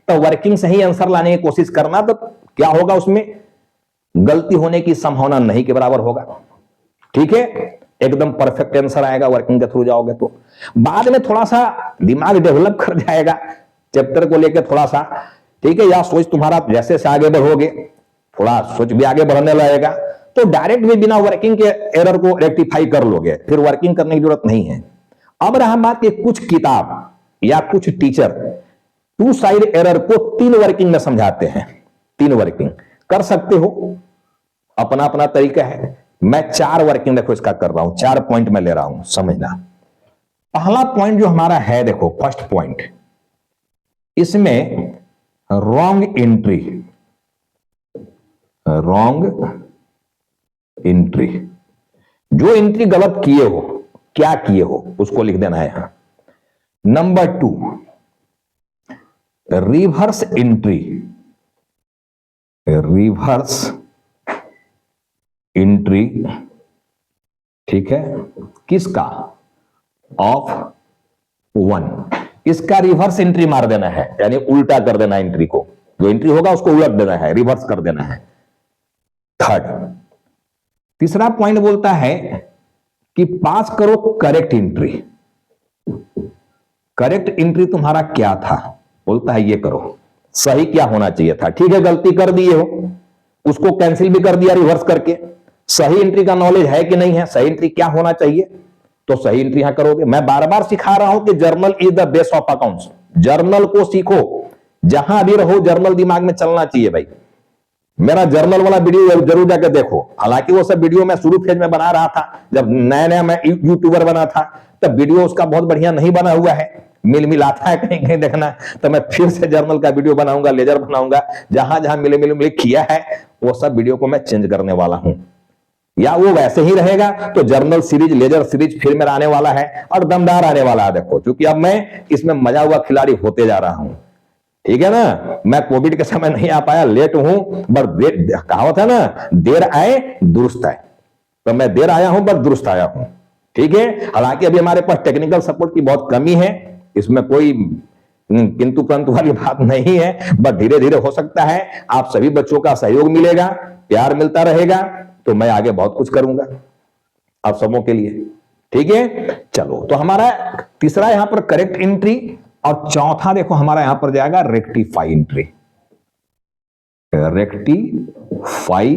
तो वर्किंग से ही आंसर लाने की कोशिश करना, तो क्या होगा उसमें गलती होने की संभावना नहीं के बराबर होगा। ठीक है, एकदम परफेक्ट आंसर आएगा वर्किंग के थ्रू जाओगे तो। बाद में थोड़ा सा दिमाग डेवलप कर जाएगा चैप्टर को लेकर थोड़ा सा, ठीक है, या सोच तुम्हारा जैसे से आगे बढ़ोगे, थोड़ा सोच भी आगे बढ़ने लगेगा, तो डायरेक्ट भी बिना वर्किंग के एरर को रेक्टिफाई कर लोगे, फिर वर्किंग करने की जरूरत नहीं है। अब रहा बात कि कुछ किताब या कुछ टीचर टू साइड एरर को 3 वर्किंग में समझाते हैं। 3 वर्किंग कर सकते हो, अपना अपना तरीका है। मैं 4 वर्किंग देखो इसका कर रहा हूं, 4 पॉइंट में ले रहा हूं, समझना। पहला पॉइंट जो हमारा है, देखो फर्स्ट पॉइंट, इसमें रॉन्ग एंट्री, रॉन्ग एंट्री, जो एंट्री गलत किए हो, क्या किए हो उसको लिख देना है यहां। Number 2, reverse entry, reverse entry, ठीक है, किसका, ऑफ 1, इसका रिवर्स एंट्री मार देना है, यानी उल्टा कर देना एंट्री को, जो एंट्री होगा उसको उलट देना है, रिवर्स कर देना है। थर्ड, तीसरा पॉइंट बोलता है कि पास करो करेक्ट एंट्री। करेक्ट एंट्री तुम्हारा क्या था, बोलता है ये करो, सही क्या होना चाहिए था। ठीक है, गलती कर दिए हो, उसको कैंसिल भी कर दिया रिवर्स करके। सही एंट्री का नॉलेज है कि नहीं है, सही एंट्री क्या होना चाहिए, तो सही एंट्री यहां करोगे। मैं बार बार सिखा रहा हूं कि journal is the base of accounts, journal को सीखो, जहां भी रहो जर्नल दिमाग में चलना चाहिए भाई। मेरा जर्नल वाला वीडियो जरूर जाकर देखो, हालांकि वो सब वीडियो मैं शुरू फेज में बना रहा था, जब नया नया मैं यूट्यूबर बना था, तब वीडियो उसका बहुत बढ़िया नहीं बना हुआ है, मिल मिलाता है कहीं कहीं देखना, तो मैं फिर से जर्नल का वीडियो बनाऊंगा, लेजर बनाऊंगा, जहां जहां मिले किया है वो सब वीडियो को मैं चेंज करने वाला हूं, या वो वैसे ही रहेगा तो जर्नल सीरीज, लेजर सीरीज फिर मेरा आने वाला है और दमदार आने वाला है। देखो क्योंकि अब मैं इसमें मजा हुआ खिलाड़ी होते जा रहा हूं, ठीक है ना। मैं कोविड के समय नहीं आ पाया, लेट हूं, बट कहावत है ना, देर आए दुरुस्त आए, तो मैं देर आया हूं बट दुरुस्त आया हूं। ठीक है, हालांकि अभी हमारे पास टेक्निकल सपोर्ट की बहुत कमी है, इसमें कोई किंतु परंतु वाली बात नहीं है, बट धीरे धीरे हो सकता है, आप सभी बच्चों का सहयोग मिलेगा, प्यार मिलता रहेगा, तो मैं आगे बहुत कुछ करूंगा आप सबों के लिए। ठीक है, चलो, तो हमारा तीसरा यहां पर करेक्ट एंट्री, और चौथा देखो हमारा यहां पर जाएगा रेक्टिफाई एंट्री। रेक्टिफाई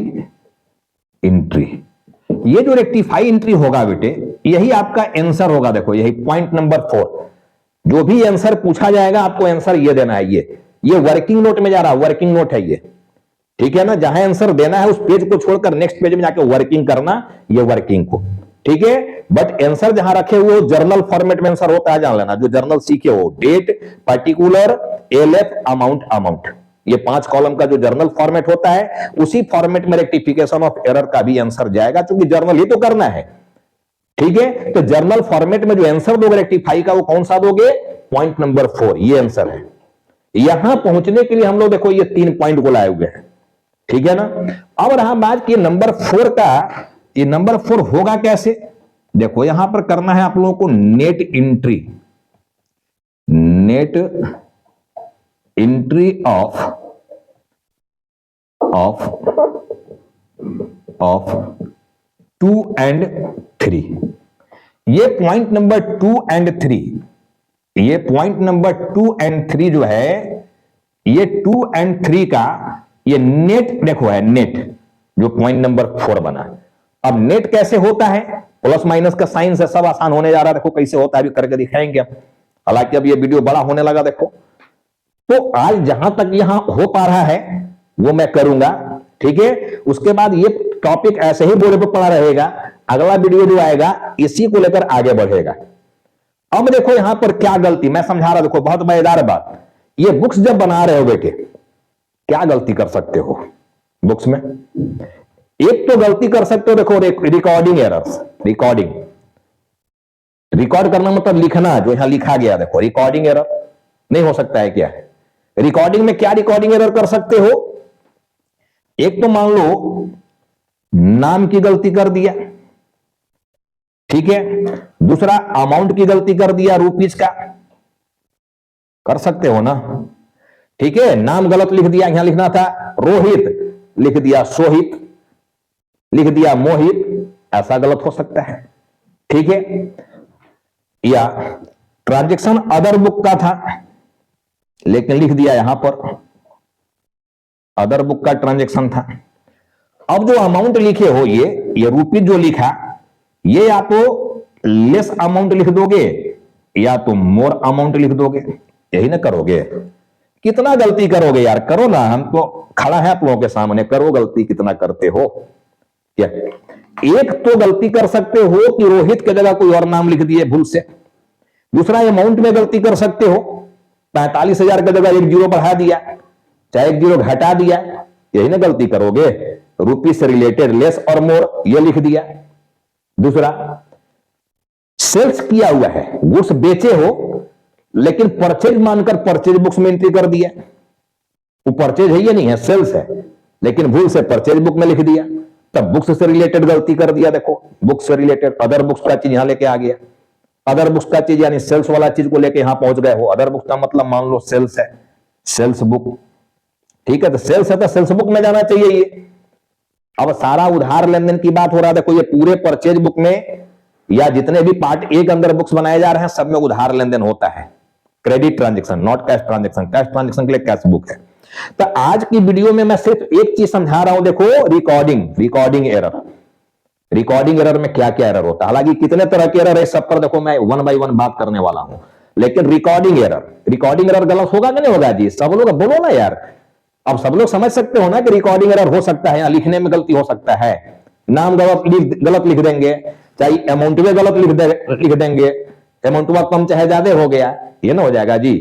एंट्री, ये जो रेक्टिफाई एंट्री होगा बेटे, यही आपका आंसर होगा। देखो यही पॉइंट नंबर 4, जो भी आंसर पूछा जाएगा आपको आंसर ये देना है। ये वर्किंग नोट में जा रहा है, वर्किंग नोट है ये, ठीक है ना। जहां आंसर देना है उस पेज को छोड़कर नेक्स्ट पेज में जाकर वर्किंग करना, ये वर्किंग को, ठीक है। बट आंसर जहां रखे हुए जर्नल फॉर्मेट में आंसर होता है, जान लेना, जो जर्नल सीखे हो, date, particular, LF, amount, amount, ये 5 कॉलम का जो जर्नल फॉर्मेट होता है उसी फॉर्मेट में रेक्टिफिकेशन ऑफ एरर का भी आंसर जाएगा, क्योंकि जर्नल ही तो करना है। ठीक है, तो जर्नल फॉर्मेट में जो आंसर दोगे रेक्टिफाई का वो कौन सा दोगे? पॉइंट नंबर 4, ये आंसर है। यहां पहुंचने के लिए हम लोग देखो ये 3 पॉइंट को लाए हुए हैं। ठीक है ना। अब रहा बात कि नंबर 4 का, ये नंबर 4 होगा कैसे? देखो यहां पर करना है आप लोगों को नेट एंट्री ऑफ 2 and 3। ये पॉइंट नंबर 2 and 3, ये पॉइंट नंबर 2 and 3 जो है, ये 2 and 3 का ये नेट देखो है, नेट जो पॉइंट नंबर 4 बना। अब नेट कैसे होता है? प्लस माइनस का साइन से सब आसान होने जा रहा है। देखो कैसे होता है, अभी करके दिखाएंगे। हालांकि अब ये वीडियो बड़ा होने लगा। देखो तो आज जहां तक यहां हो पा रहा है वो मैं करूंगा। ठीक है, उसके बाद ये टॉपिक ऐसे ही बोर्ड पर पड़ा रहेगा। अगला वीडियो जो आएगा इसी को लेकर आगे बढ़ेगा। अब देखो यहां पर क्या गलती मैं समझा रहा, देखो बहुत मजेदार बात। ये बुक्स जब बना रहे हो बेटे, क्या गलती कर सकते हो बुक्स में? एक तो गलती कर सकते हो, देखो रिकॉर्डिंग एरर्स। रिकॉर्ड करना मतलब लिखना, जो यहां लिखा गया देखो रिकॉर्डिंग एरर नहीं हो सकता है क्या? रिकॉर्डिंग में क्या रिकॉर्डिंग एरर कर सकते हो? एक तो मान लो नाम की गलती कर दिया, ठीक है। दूसरा अमाउंट की गलती कर दिया, रुपीज का, कर सकते हो ना। ठीक है, नाम गलत लिख दिया, यहां लिखना था रोहित, लिख दिया सोहित, लिख दिया मोहित, ऐसा गलत हो सकता है। ठीक है, या ट्रांजैक्शन अदर बुक का था लेकिन लिख दिया यहां पर अदर बुक का ट्रांजैक्शन था। अब जो अमाउंट लिखे हो, ये रुपीज जो लिखा, ये या तो लेस अमाउंट लिख दोगे या तो मोर अमाउंट लिख दोगे, यही ना करोगे। कितना गलती करोगे यार, करो ना, हम तो खड़ा है आप लोगों के सामने, करो गलती, कितना करते हो क्या? एक तो गलती कर सकते हो कि रोहित की जगह कोई और नाम लिख दिए भूल से। दूसरा अमाउंट में गलती कर सकते हो, 45,000 की जगह 1 जीरो बढ़ा दिया, चाहे 1 जीरो घटा दिया, यही ना गलती करोगे। रुपी से रिलेटेड लेस और मोर ये लिख दिया। दूसरा सेल्स किया हुआ है, गुड्स बेचे हो लेकिन परचेज मानकर परचेज बुक्स में एंट्री कर दिया। वो परचेज है, ये नहीं है, सेल्स है, लेकिन भूल से परचेज बुक में लिख दिया, तब बुक्स से रिलेटेड गलती कर दिया। देखो बुक्स से रिलेटेड अदर बुक्स का चीज यहां लेके आ गया। अदर बुक्स का चीज यानी सेल्स वाला चीज को लेके यहां पहुंच गए हो। अदर बुक्स का मतलब मान लो सेल्स है, सेल्स बुक। ठीक है, तो सेल्स है तो सेल्स बुक में जाना चाहिए ये। अब सारा उधार लेन देन की बात हो रहा है। देखो ये पूरे परचेज बुक में या जितने भी पार्ट ए के अंदर बुक्स बनाए जा रहे हैं सब में उधार लेन देन होता है। Credit transaction, not cash transaction. Cash transaction के लिए कैश बुक है। तो आज की वीडियो में मैं सिर्फ एक चीज समझा रहा हूं, देखो रिकॉर्डिंग एरर। रिकॉर्डिंग एरर में क्या क्या एरर होता है, हालांकि कितने तरह के एरर है सब पर देखो मैं 1 by 1 बात करने वाला हूं। लेकिन रिकॉर्डिंग एरर गलत होगा कि नहीं होगा जी? सब लोग बोलो ना यार। अब सब लोग समझ सकते हो ना कि रिकॉर्डिंग एरर हो सकता है, लिखने में गलती हो सकता है, नाम गलत लिख देंगे, चाहे अमाउंट में गलत लिख देंगे, अमाउंट कम चाहे ज्यादा हो गया, ये ना हो जाएगा जी।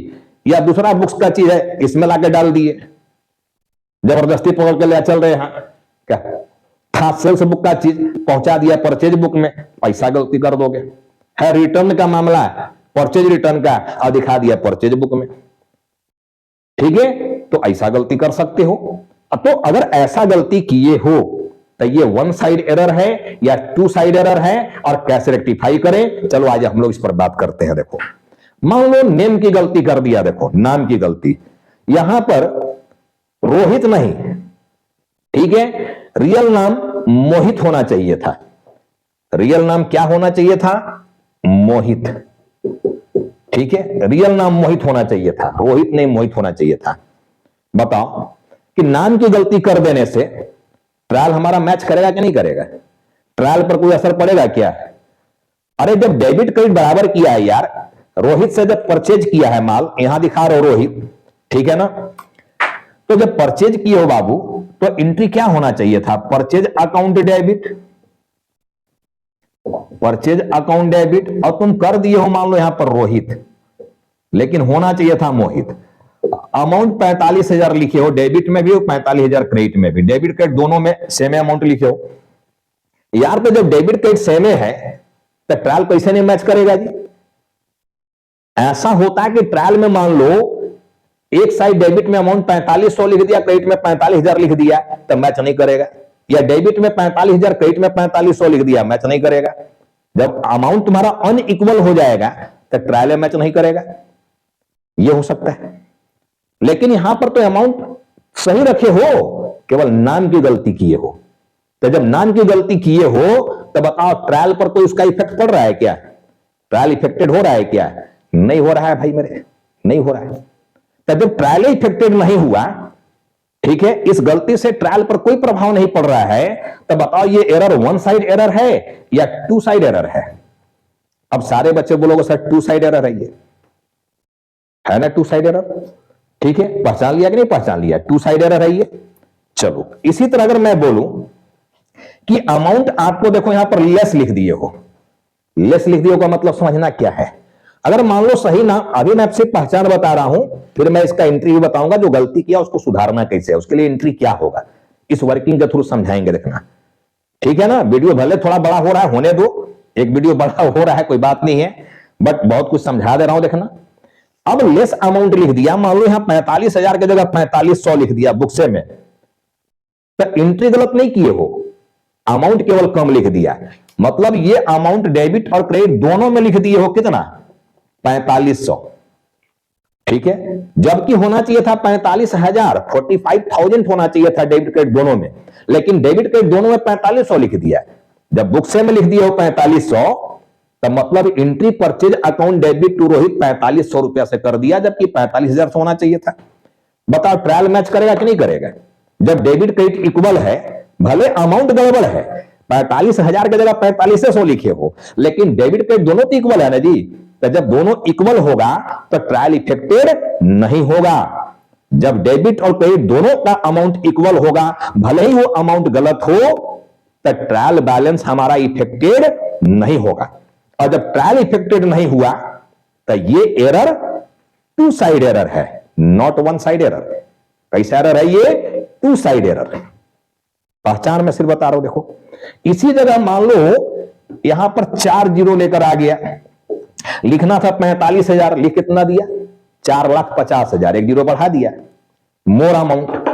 या दूसरा बुक्स का चीज है, इसमें लाके डाल दिए, जबरदस्ती पकड़ के ले चल रहे हैं, क्या था सेल्स बुक का चीज पहुंचा दिया परचेज बुक में, पैसा गलती कर दोगे। है रिटर्न का मामला, परचेज रिटर्न का, और दिखा दिया परचेज बुक में। ठीक है, तो ऐसा गलती कर सकते हो। तो अगर ऐसा गलती किए हो तो ये 1 साइड एरर है या 2 साइड एरर है, और कैसे रेक्टिफाई करें, चलो आज हम लोग इस पर बात करते हैं। देखो मान लो नेम की गलती कर दिया, देखो नाम की गलती, यहां पर रोहित नहीं, ठीक है, रियल नाम मोहित होना चाहिए था। रियल नाम क्या होना चाहिए था? मोहित। ठीक है, रियल नाम मोहित होना चाहिए था, रोहित नहीं मोहित होना चाहिए था। बताओ कि नाम की गलती कर देने से ट्रायल हमारा मैच करेगा कि नहीं करेगा? ट्रायल पर कोई असर पड़ेगा क्या? अरे जब डेबिट क्रेडिट बराबर किया है यार, रोहित से जब परचेज किया है माल, यहां दिखा रहे हो रोहित, ठीक है ना, तो जब परचेज किए हो बाबू तो एंट्री क्या होना चाहिए था? Purchase account debit, purchase account debit, और तुम कर दिए हो मान लो यहां पर रोहित, लेकिन होना चाहिए था मोहित। अमाउंट 45,000 लिखे हो, डेबिट में भी हो 45,000 क्रेडिट में भी, डेबिट क्रेडिट दोनों में सेम अमाउंट लिखे हो यार। तो जब डेबिट क्रेडिट सेम है तो ट्रायल कैसे नहीं मैच करेगा जी? ऐसा होता है कि ट्रायल में मान लो एक साइड डेबिट में अमाउंट 4500 लिख दिया, क्रेडिट में 45,000 लिख दिया, तो मैच नहीं करेगा। या डेबिट में 45,000 क्रेडिट में 4500 लिख दिया, मैच नहीं करेगा। जब अमाउंट तुम्हारा अनइक्वल हो जाएगा तो ट्रायल में मैच नहीं करेगा, यह हो सकता है। लेकिन यहां पर तो अमाउंट सही रखे हो, केवल नाम की गलती किए हो। तो जब नाम की गलती किए हो तो बताओ ट्रायल पर कोई उसका इफेक्ट पड़ रहा है क्या? ट्रायल इफेक्टेड हो रहा है क्या? नहीं हो रहा है भाई मेरे, नहीं हो रहा है। तो जब ट्रायल इफेक्टेड नहीं हुआ, ठीक है, इस गलती से ट्रायल पर कोई प्रभाव नहीं पड़ रहा है, तो बताओ ये एरर वन साइड एरर है या टू साइड एरर है? अब सारे बच्चे बोलोगे सर टू साइड एरर है, ये है ना टू साइड एरर। ठीक है, पहचान लिया कि नहीं पहचान लिया? टू साइड एरर है ये। चलो इसी तरह अगर मैं बोलूं कि अमाउंट आपको देखो यहां पर लेस लिख दिए हो, लेस लिख दिए हो का मतलब समझना क्या है? अगर मान लो सही ना, अभी मैं आपसे पहचान बता रहा हूं, फिर मैं इसका एंट्री भी बताऊंगा, जो गलती किया उसको सुधारना कैसे है, उसके लिए एंट्री क्या होगा, इस वर्किंग के थ्रू समझाएंगे, देखना। ठीक है ना? वीडियो भले थोड़ा बड़ा हो रहा है, होने दो, एक वीडियो बड़ा हो रहा है कोई बात नहीं है, बट बहुत कुछ समझा दे रहा हूं, देखना। अब लेस अमाउंट लिख दिया, मान लो यहां 45,000 की जगह 4500 लिख दिया बुक्से में, तो एंट्री गलत नहीं किए हो, अमाउंट केवल कम लिख दिया। मतलब ये अमाउंट डेबिट और क्रेडिट दोनों में लिख दिए हो कितना? 4500। ठीक है, जबकि होना चाहिए था 45,000, 45,000 होना चाहिए था डेबिट क्रेडिट दोनों में, लेकिन डेबिट क्रेडिट दोनों में 4500 लिख दिया। जब बुक से में लिख दिया हो 4500, तो मतलब entry purchase account debit to Rohit 4500 रुपया से कर दिया, जबकि 45,000 से होना चाहिए था। बताओ ट्रायल मैच करेगा कि नहीं करेगा? जब डेबिट क्रेडिट इक्वल है, भले अमाउंट गड़बड़ है, 45,000 की जगह 4500 लिखे हो, लेकिन डेबिट क्रेडिट दोनों तो इक्वल है ना जी। तो जब दोनों इक्वल होगा तो ट्रायल इफेक्टेड नहीं होगा। जब डेबिट और क्रेडिट दोनों का अमाउंट इक्वल होगा, भले ही वो अमाउंट गलत हो, तो ट्रायल बैलेंस हमारा इफेक्टेड नहीं होगा। और जब ट्रायल इफेक्टेड नहीं हुआ तो ये एरर टू साइड एरर है, नॉट वन साइड एरर। कैसा एरर है ये? Two side error. पहचान में सिर्फ बता रहा हूं, देखो इसी जगह मान लो यहां पर 4 जीरो लेकर आ गया, लिखना था 45,000, लिख कितना दिया? 4,50,000, एक जीरो बढ़ा दिया, मोर अमाउंट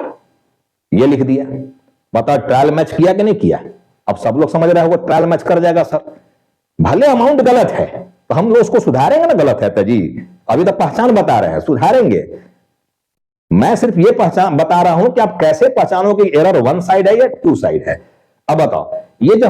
ये लिख दिया। बताओ ट्रायल मैच किया कि नहीं किया? अब सब लोग समझ रहे हो ट्रायल मैच कर जाएगा सर। भले अमाउंट गलत है तो हम लोग उसको सुधारेंगे ना, गलत है तो जी, अभी तो पहचान बता रहे हैं, सुधारेंगे। मैं सिर्फ ये पहचान बता रहा हूं कि आप कैसे पहचानो कि एरर वन साइड है या टू साइड है। अब बताओ, ये जो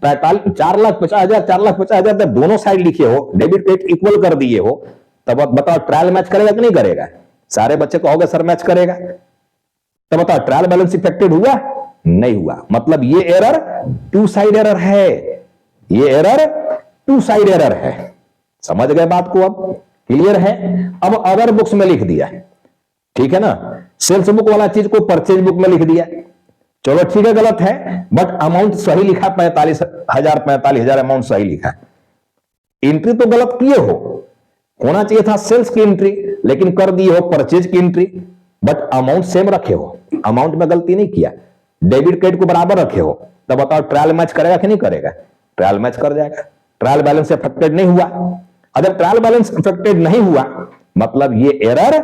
4,50,000 4,50,000 जब दोनों साइड लिखे हो, डेबिट क्रेडिट इक्वल कर दिए हो, तब बताओ ट्रायल मैच करेगा कि नहीं करेगा? सारे बच्चे कहोगे सर मैच करेगा। तब बताओ ट्रायल बैलेंस इफेक्टेड हुआ? नहीं हुआ। मतलब ये एरर टू साइड एरर है, ये एरर टू साइड एरर है। समझ गए बात को? अब क्लियर है? अब अदर बुक्स में लिख दिया, ठीक है ना, सेल्स बुक वाला चीज को परचेज बुक में लिख दिया, चलो ठीक है, गलत है बट अमाउंट सही लिखा, 45,000 अमाउंट सही लिखा। एंट्री तो गलत किए हो, होना चाहिए था सेल्स की एंट्री, लेकिन कर दिए हो परचेज की एंट्री, बट अमाउंट सेम रखे हो, अमाउंट में गलती नहीं किया, डेबिट क्रेडिट को बराबर रखे हो। तब बताओ ट्रायल मैच करेगा कि नहीं करेगा? ट्रायल मैच कर जाएगा। ट्रायल बैलेंस अफेक्टेड नहीं हुआ। अगर ट्रायल बैलेंस अफेक्टेड नहीं हुआ, मतलब ये एरर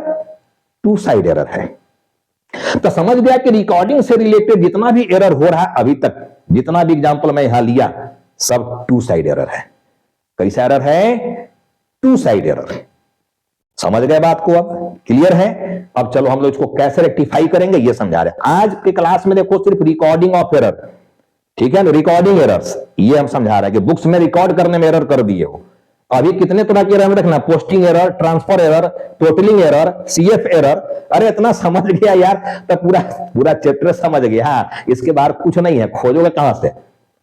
टू साइड एरर है। तो समझ गया कि रिकॉर्डिंग से रिलेटेड जितना भी एरर हो रहा है अभी तक, जितना भी एग्जांपल मैं यहां लिया, सब टू साइड एरर है। कैसा एरर है? Two side error. समझ गए बात को? अब क्लियर है? अब चलो हम लोग इसको कैसे रेक्टिफाई करेंगे ये समझा रहे हैं। आज के क्लास में देखो सिर्फ रिकॉर्डिंग ऑफ एरर, ठीक है ना, रिकॉर्डिंग एरर्स ये हम समझा रहे हैं कि बुक्स में रिकॉर्ड करने में एरर कर दिए हो। अभी कितने तरह के एरर रखना, posting error, transfer error, totalling error, CF error. अरे इतना समझ गया यार तो पूरा चैप्टर समझ गया। हाँ, इसके बाहर कुछ नहीं है, खोजोगे कहां से?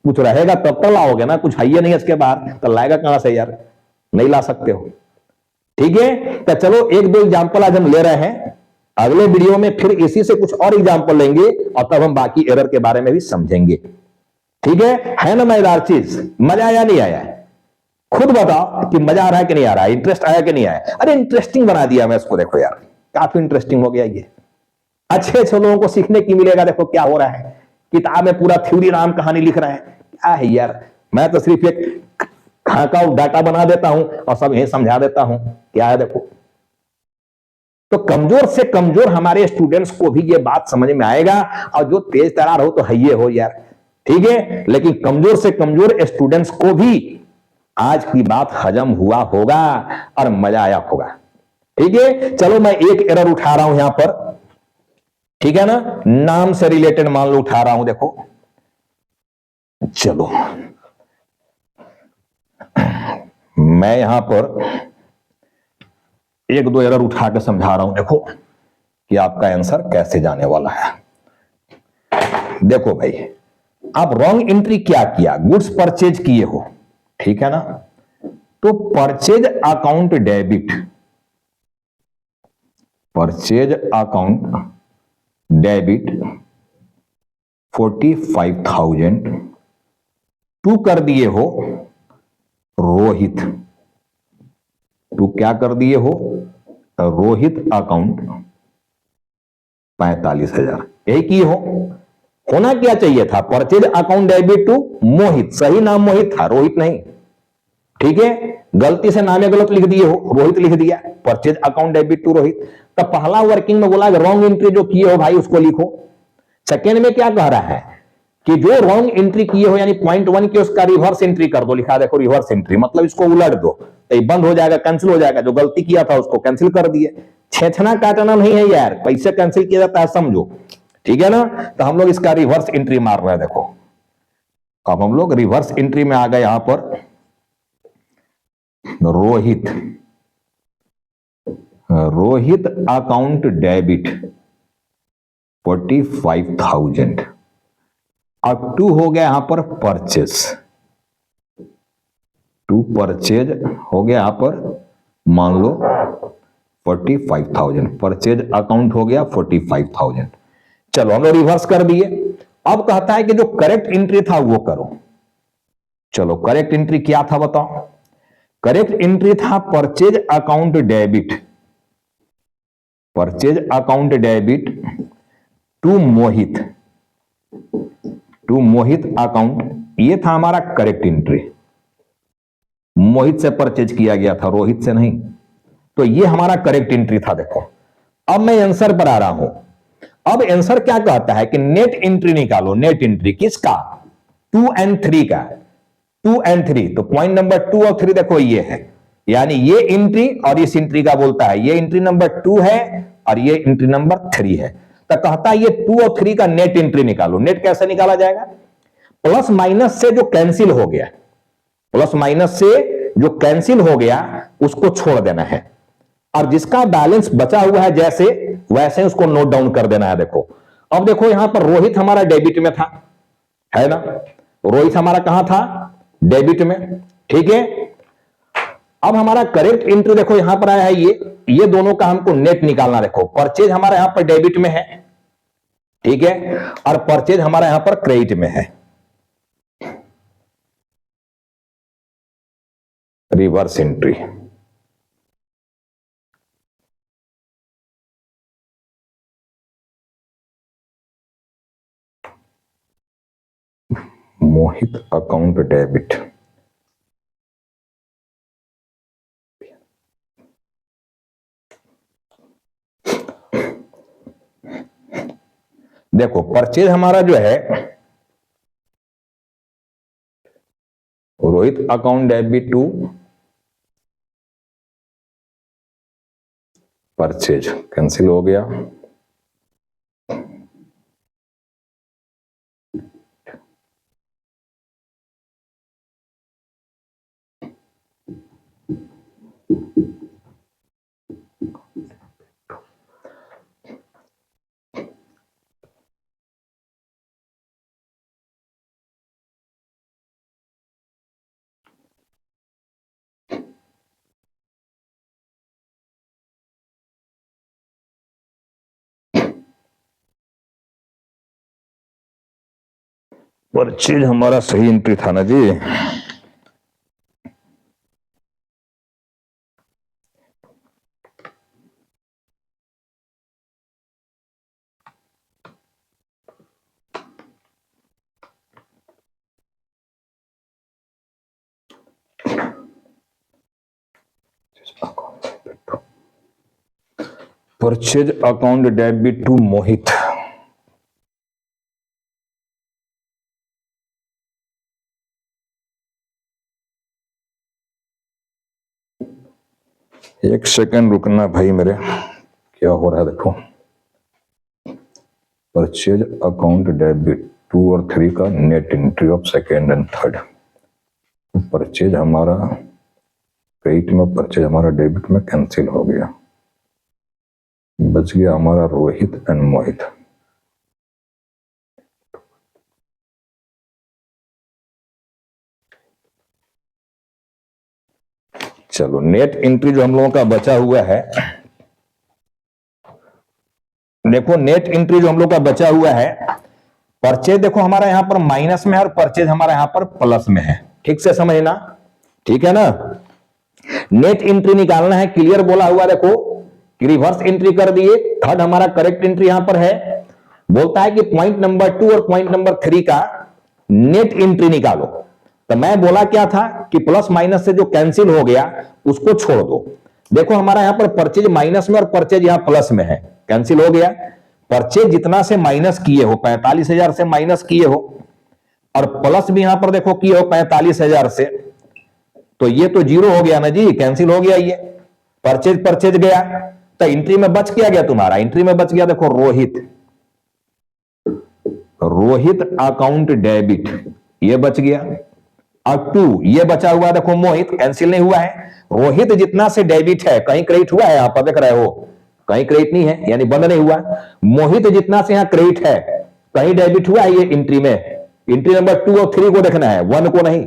कुछ रहेगा तब तो लाओगे ना, कुछ है ही नहीं इसके बाहर तो लाएगा कहां से यार? नहीं ला सकते हो। ठीक है, तो चलो एक दो एग्जाम्पल आज हम ले रहे हैं, अगले वीडियो में फिर इसी से कुछ और एग्जाम्पल लेंगे और तब हम बाकी एरर के बारे में भी समझेंगे। ठीक है ना मजेदार चीज? मजा आया नहीं आया? खुद बताओ कि मजा आ रहा है कि नहीं आ रहा है, इंटरेस्ट आया कि नहीं आया? अरे इंटरेस्टिंग बना दिया मैं इसको, देखो यार काफी इंटरेस्टिंग हो गया ये। अच्छे अच्छे लोगों को सीखने की मिलेगा। देखो क्या हो रहा है, किताब में पूरा थ्योरी राम कहानी लिख रहे हैं। क्या है यार, मैं तो सिर्फ एक खाका डाटा बना देता हूं और सब यही समझा देता हूं। क्या है देखो, तो कमजोर से कमजोर हमारे स्टूडेंट्स को भी ये बात समझ में आएगा, और जो तेज तरार हो तो है हो यार, ठीक है, लेकिन कमजोर से कमजोर स्टूडेंट्स को भी आज की बात हजम हुआ होगा और मजा आया होगा। ठीक है, चलो मैं एक एरर उठा रहा हूं यहां पर, ठीक है ना, नाम से रिलेटेड मान लो उठा रहा हूं। देखो चलो मैं यहां पर एक दो एरर उठा के समझा रहा हूं, देखो कि आपका आंसर कैसे जाने वाला है। देखो भाई, आप रॉन्ग एंट्री क्या किया, गुड्स परचेज किए हो, ठीक है ना, तो purchase account debit, purchase account debit 45,000 to कर दिए हो रोहित, टू क्या कर दिए हो, रोहित अकाउंट 45,000, यही किए हो। होना क्या चाहिए था, परचेज अकाउंट डेबिट टू मोहित, सही नाम मोहित था, रोहित नहीं, ठीक है, गलती से नाम गलत लिख दिए हो, रोहित लिख दिया, purchase account debit to Rohit. तो पहला वर्किंग में बोला रॉन्ग एंट्री जो किए हो भाई उसको लिखो। सेकेंड में क्या कह रहा है कि जो रॉन्ग एंट्री किए हो यानी पॉइंट 1 की उसका रिवर्स एंट्री कर दो, लिखा देखो रिवर्स एंट्री, मतलब इसको उलट दो तो ये बंद हो जाएगा, कैंसिल हो जाएगा, जो गलती किया था उसको कैंसिल कर दिए। छेछना काटना नहीं है यार, कैसे कैंसिल किया जाता है समझो, ठीक है ना। तो हम लोग इसका रिवर्स एंट्री मार रहे हैं। देखो अब हम लोग रिवर्स एंट्री में आ गए, यहां पर रोहित, रोहित अकाउंट डेबिट 45,000, अब टू हो गया यहां पर परचेज, टू परचेज हो गया यहां पर मान लो 45,000, परचेज अकाउंट हो गया 45,000। चलो हम लोग रिवर्स कर दिए। अब कहता है कि जो करेक्ट एंट्री था वो करो। चलो करेक्ट एंट्री क्या था बताओ, करेक्ट एंट्री था purchase account debit, purchase account debit to Mohit, to Mohit account, ये था हमारा करेक्ट एंट्री, मोहित से परचेज किया गया था, रोहित से नहीं, तो ये हमारा करेक्ट एंट्री था। देखो अब मैं आंसर पर आ रहा हूं। अब आंसर क्या कहता है कि नेट एंट्री निकालो, नेट एंट्री किसका, 2 और 3 का, 2 और 3, तो पॉइंट नंबर 2 और 3 देखो ये है, यानी ये एंट्री और इस एंट्री का बोलता है, ये एंट्री नंबर 2 है और ये एंट्री नंबर 3 है। तो कहता है ये 2 और 3 का नेट एंट्री निकालो। नेट कैसे निकाला जाएगा, प्लस माइनस से जो कैंसिल हो गया, प्लस माइनस से जो कैंसिल हो गया उसको छोड़ देना है, और जिसका बैलेंस बचा हुआ है जैसे वैसे उसको नोट डाउन कर देना है। देखो अब देखो यहां पर रोहित हमारा डेबिट में था, है ना, रोहित हमारा कहां था, डेबिट में, ठीक है। अब हमारा करेक्ट एंट्री देखो यहां पर आया है, ये दोनों का हमको नेट निकालना। देखो परचेज हमारा यहां पर डेबिट में है, ठीक है, और परचेज हमारा यहां पर क्रेडिट में है। Reverse entry, Mohit account debit, देखो परचेज हमारा जो है Rohit account debit to purchase cancel हो गया, परचेज हमारा सही एंट्री था ना जी। Purchase account debit to Mohit. एक सेकंड रुकना भाई मेरे, क्या हो रहा है देखो। परचेज अकाउंट डेबिट 2 और 3 का net entry of second and third. Purchase हमारा क्रेडिट में, परचेज हमारा डेबिट में कैंसिल हो गया, बच गया हमारा रोहित एंड मोहित। चलो नेट एंट्री जो हम लोगों का बचा हुआ है, देखो नेट एंट्री जो हम लोग का बचा हुआ है, परचेज देखो हमारा यहां पर माइनस में है और परचेज हमारा यहां पर प्लस में है। ठीक से समझना, ठीक है ना। नेट एंट्री निकालना है, क्लियर बोला हुआ देखो कि रिवर्स एंट्री कर दिए। थर्ड हमारा करेक्ट एंट्री यहां पर है, बोलता है कि पॉइंट नंबर 2 और पॉइंट नंबर 3 का नेट एंट्री निकालो। तो मैं बोला क्या था कि प्लस माइनस से जो कैंसिल हो गया उसको छोड़ दो। देखो हमारा यहां पर परचेज माइनस में और परचेज यहां प्लस में है, कैंसिल हो गया। परचेज जितना से माइनस किए हो, 45,000 से माइनस किए हो, और प्लस भी यहां पर देखो किए हो 45,000 से, तो ये तो जीरो हो गया ना जी, कैंसिल हो गया ये। परचेज परचेज गया, तो एंट्री में बच क्या गया तुम्हारा, एंट्री में बच गया देखो रोहित, रोहित अकाउंट डेबिट, ये बच गया। और 2 ये बचा हुआ देखो मोहित, कैंसिल नहीं हुआ है। रोहित जितना से डेबिट है, कहीं क्रेडिट हुआ है यहां पर देख रहे हो, कहीं क्रेडिट नहीं है, यानी बंद नहीं हुआ। मोहित जितना से यहां क्रेडिट है, कहीं डेबिट हुआ है ये एंट्री में। एंट्री नंबर 2 और 3 को देखना है, 1 को नहीं।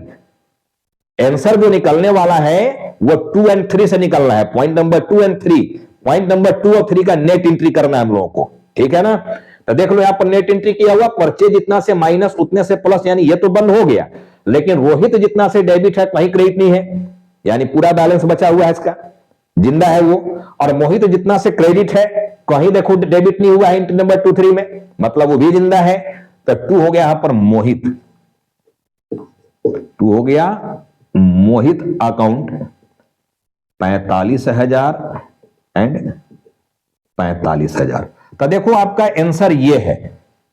आंसर जो निकलने वाला है वो 2 और 3 से निकलना है। पॉइंट नंबर 2 और 3, पॉइंट नंबर 2 और 3 का नेट एंट्री करना है हम लोगों को, ठीक है ना। तो देख लो यहां पर नेट एंट्री किया हुआ, परचेज जितना से माइनस उतने से प्लस, यानी ये तो बंद हो गया, लेकिन रोहित जितना से डेबिट है कहीं क्रेडिट नहीं है, यानी पूरा बैलेंस बचा हुआ है, इसका जिंदा है वो। और मोहित जितना से क्रेडिट है, कहीं देखो डेबिट नहीं हुआ है एंट्री नंबर 2 3 में, मतलब वो भी जिंदा है। तो 2 हो गया यहां पर मोहित, 2 हो गया मोहित अकाउंट 45,000 एंड 45,000। तो देखो आपका आंसर ये है।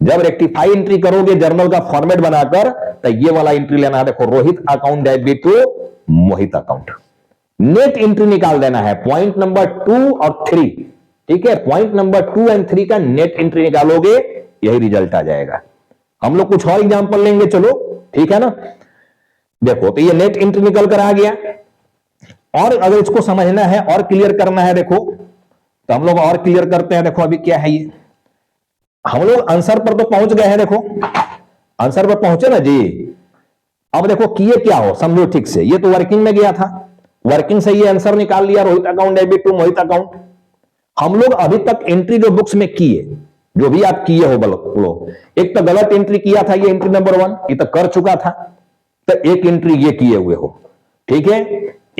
जब रेक्टिफाई एंट्री करोगे जर्नल का फॉर्मेट बनाकर, तो ये वाला एंट्री लेना है, देखो Rohit account debit to Mohit account. Net entry निकाल देना है पॉइंट नंबर 2 और 3, ठीक है। पॉइंट नंबर 2 और 3 का नेट एंट्री निकालोगे, यही रिजल्ट आ जाएगा। हम लोग कुछ और एग्जांपल लेंगे, चलो ठीक है ना। देखो तो ये नेट एंट्री निकल कर आ गया, और अगर इसको समझना है और क्लियर करना है देखो, तो हम लोग और क्लियर करते हैं। देखो अभी क्या है ये, हम लोग आंसर पर तो पहुंच गए हैं, देखो आंसर पर पहुंचे ना जी। अब देखो किए क्या हो, समझो ठीक से। ये तो वर्किंग में गया था, वर्किंग से ये आंसर निकाल लिया, Rohit account debit to Mohit account. हम लोग अभी तक एंट्री जो बुक्स में किए, जो भी आप किए हो बोलो, एक तो गलत एंट्री किया था, ये एंट्री नंबर 1 ये तो कर चुका था, तो एक एंट्री ये किए हुए हो, ठीक है।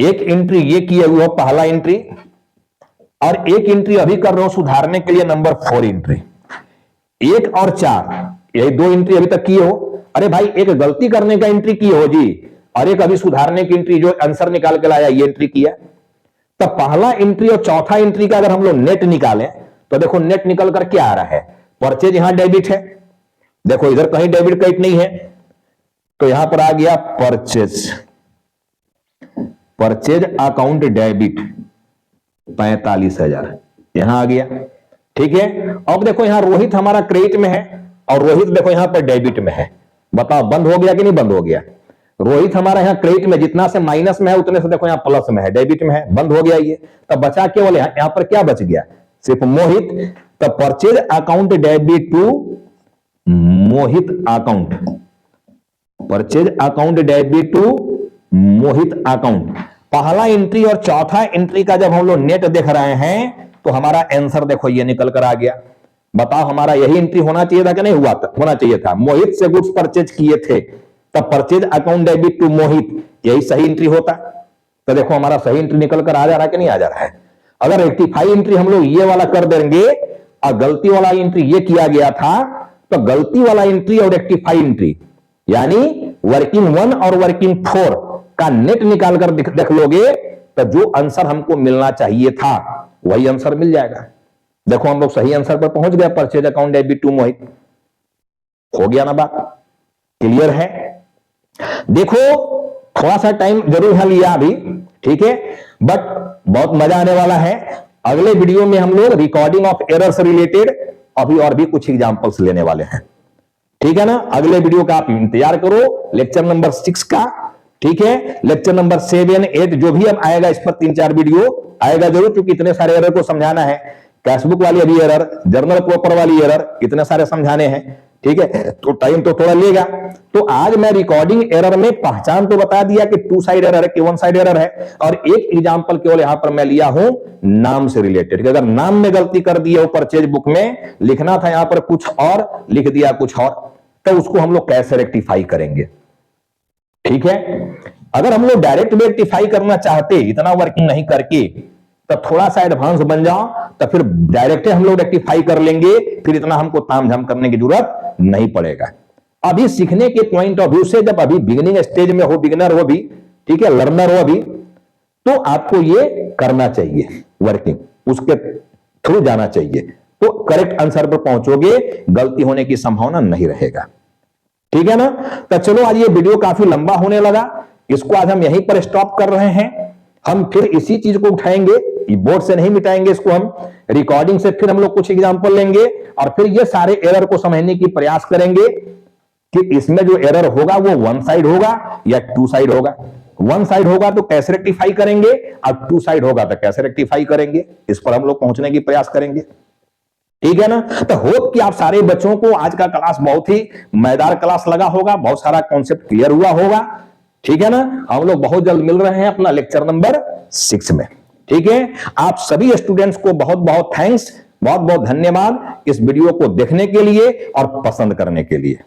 एक एंट्री ये किए हुए हो, पहला एंट्री, और एक एंट्री अभी कर रहे हो सुधारने के लिए, नंबर 4 एंट्री। 1 और 4 यही 2 एंट्री अभी तक किए हो। अरे भाई एक गलती करने का एंट्री किए हो जी, और एक अभी सुधारने की एंट्री, जो आंसर निकाल के लाया ये एंट्री किया। तो पहला एंट्री और चौथा एंट्री का अगर हम लोग नेट निकालें, तो देखो नेट निकल कर क्या आ रहा है, परचेज यहां डेबिट है, देखो इधर कहीं डेबिट क्रेडिट नहीं है, तो यहां पर आ गया परचेज, परचेज अकाउंट डेबिट 45,000 यहां आ गया, ठीक है। अब देखो यहां रोहित हमारा क्रेडिट में है, और रोहित देखो यहां पर डेबिट में है। बताओ बंद हो गया कि नहीं बंद हो गया। रोहित हमारा यहां क्रेडिट में जितना से माइनस में है, उतने से देखो यहां प्लस में है, डेबिट में है, बंद हो गया ये। तब बचा केवल यहां पर क्या बच गया, सिर्फ मोहित। तो purchase account debit to Mohit account, purchase account debit to Mohit account. पहला एंट्री और चौथा एंट्री का जब हम लोग नेट देख रहे हैं, तो हमारा आंसर देखो ये निकल कर आ गया। बताओ हमारा यही एंट्री होना चाहिए था कि नहीं हुआ था, होना चाहिए था। मोहित से गुड्स परचेज किए थे, तब परचेज अकाउंट डेबिट टू मोहित, यही सही एंट्री होता। तो देखो हमारा सही एंट्री निकल कर आ जा रहा है कि नहीं आ जा रहा है। अगर रेक्टिफाई एंट्री हम लोग ये वाला कर देंगे, और गलती वाला एंट्री ये किया गया था, तो गलती वाला एंट्री और रेक्टिफाई एंट्री, यानी वर्किंग 1 और वर्किंग 4 का नेट निकाल कर देख लोगे, तो जो आंसर हमको मिलना चाहिए था वही आंसर मिल जाएगा। देखो हम लोग सही आंसर पर पहुंच गए, परचेज अकाउंट डेबिट टू मोहित। हो गया ना बात, क्लियर है? देखो थोड़ा सा टाइम जरूर है लिया अभी, ठीक है, बट बहुत मजा आने वाला है। अगले वीडियो में हम लोग रिकॉर्डिंग ऑफ एरर से रिलेटेड अभी और भी कुछ एग्जांपल्स लेने वाले हैं, ठीक है ना? अगले वीडियो का आप इंतजार करो, लेक्चर नंबर 6 का, ठीक है? लेक्चर नंबर 7, 8 जो भी अब आएगा, इस पर 3-4 वीडियो आएगा जरूर, क्योंकि इतने सारे एरर को समझाना है। कैशबुक वाली अभी एरर, जर्नल प्रॉपर वाली एरर, इतने सारे समझाने हैं, ठीक है? तो टाइम तो थोड़ा लेगा। तो आज मैं रिकॉर्डिंग एरर में पहचान तो बता दिया कि 2 साइड एरर है कि 1 साइड एरर है, और एक एग्जांपल केवल यहां पर मैं लिया हूं नाम से रिलेटेड। अगर नाम में गलती कर दी हो, परचेज बुक में लिखना था यहां पर कुछ और, लिख दिया कुछ और, तो उसको हम लोग कैसे रेक्टिफाई करेंगे, ठीक है? अगर हम लोग डायरेक्ट रेक्टिफाई करना चाहते, इतना वर्किंग नहीं करके, तो थोड़ा सा एडवांस बन जाओ, तो फिर डायरेक्ट हम लोग रेक्टिफाई कर लेंगे, फिर इतना हमको तामझाम करने की जरूरत नहीं पड़ेगा। अभी सीखने के पॉइंट ऑफ व्यू से, जब अभी बिगिनिंग स्टेज में हो, बिगिनर हो भी, ठीक है, लर्नर हो भी, तो आपको ये करना चाहिए, वर्किंग उसके थ्रू जाना चाहिए, तो करेक्ट आंसर पर पहुंचोगे, गलती होने की संभावना नहीं रहेगा, ठीक है ना? तो चलो आज ये वीडियो काफी लंबा होने लगा, इसको आज हम यहीं पर स्टॉप कर रहे हैं। हम फिर इसी चीज को उठाएंगे, बोर्ड से नहीं मिटाएंगे इसको, हम रिकॉर्डिंग से फिर हम लोग कुछ एग्जांपल लेंगे, और फिर ये सारे एरर को समझने की प्रयास करेंगे कि इसमें जो एरर होगा वो 1 साइड होगा या 2 साइड होगा। 1 साइड होगा तो कैसे रेक्टिफाई करेंगे, और 2 साइड होगा तो कैसे रेक्टिफाई करेंगे, इस पर हम लोग पहुंचने की प्रयास करेंगे, ठीक है ना? तो होप कि आप सारे बच्चों को आज का क्लास बहुत ही मजेदार क्लास लगा होगा, बहुत सारा कॉन्सेप्ट क्लियर हुआ होगा, ठीक है ना? हम लोग बहुत जल्द मिल रहे हैं अपना लेक्चर नंबर 6 में, ठीक है? आप सभी स्टूडेंट्स को बहुत बहुत थैंक्स, बहुत बहुत धन्यवाद इस वीडियो को देखने के लिए और पसंद करने के लिए।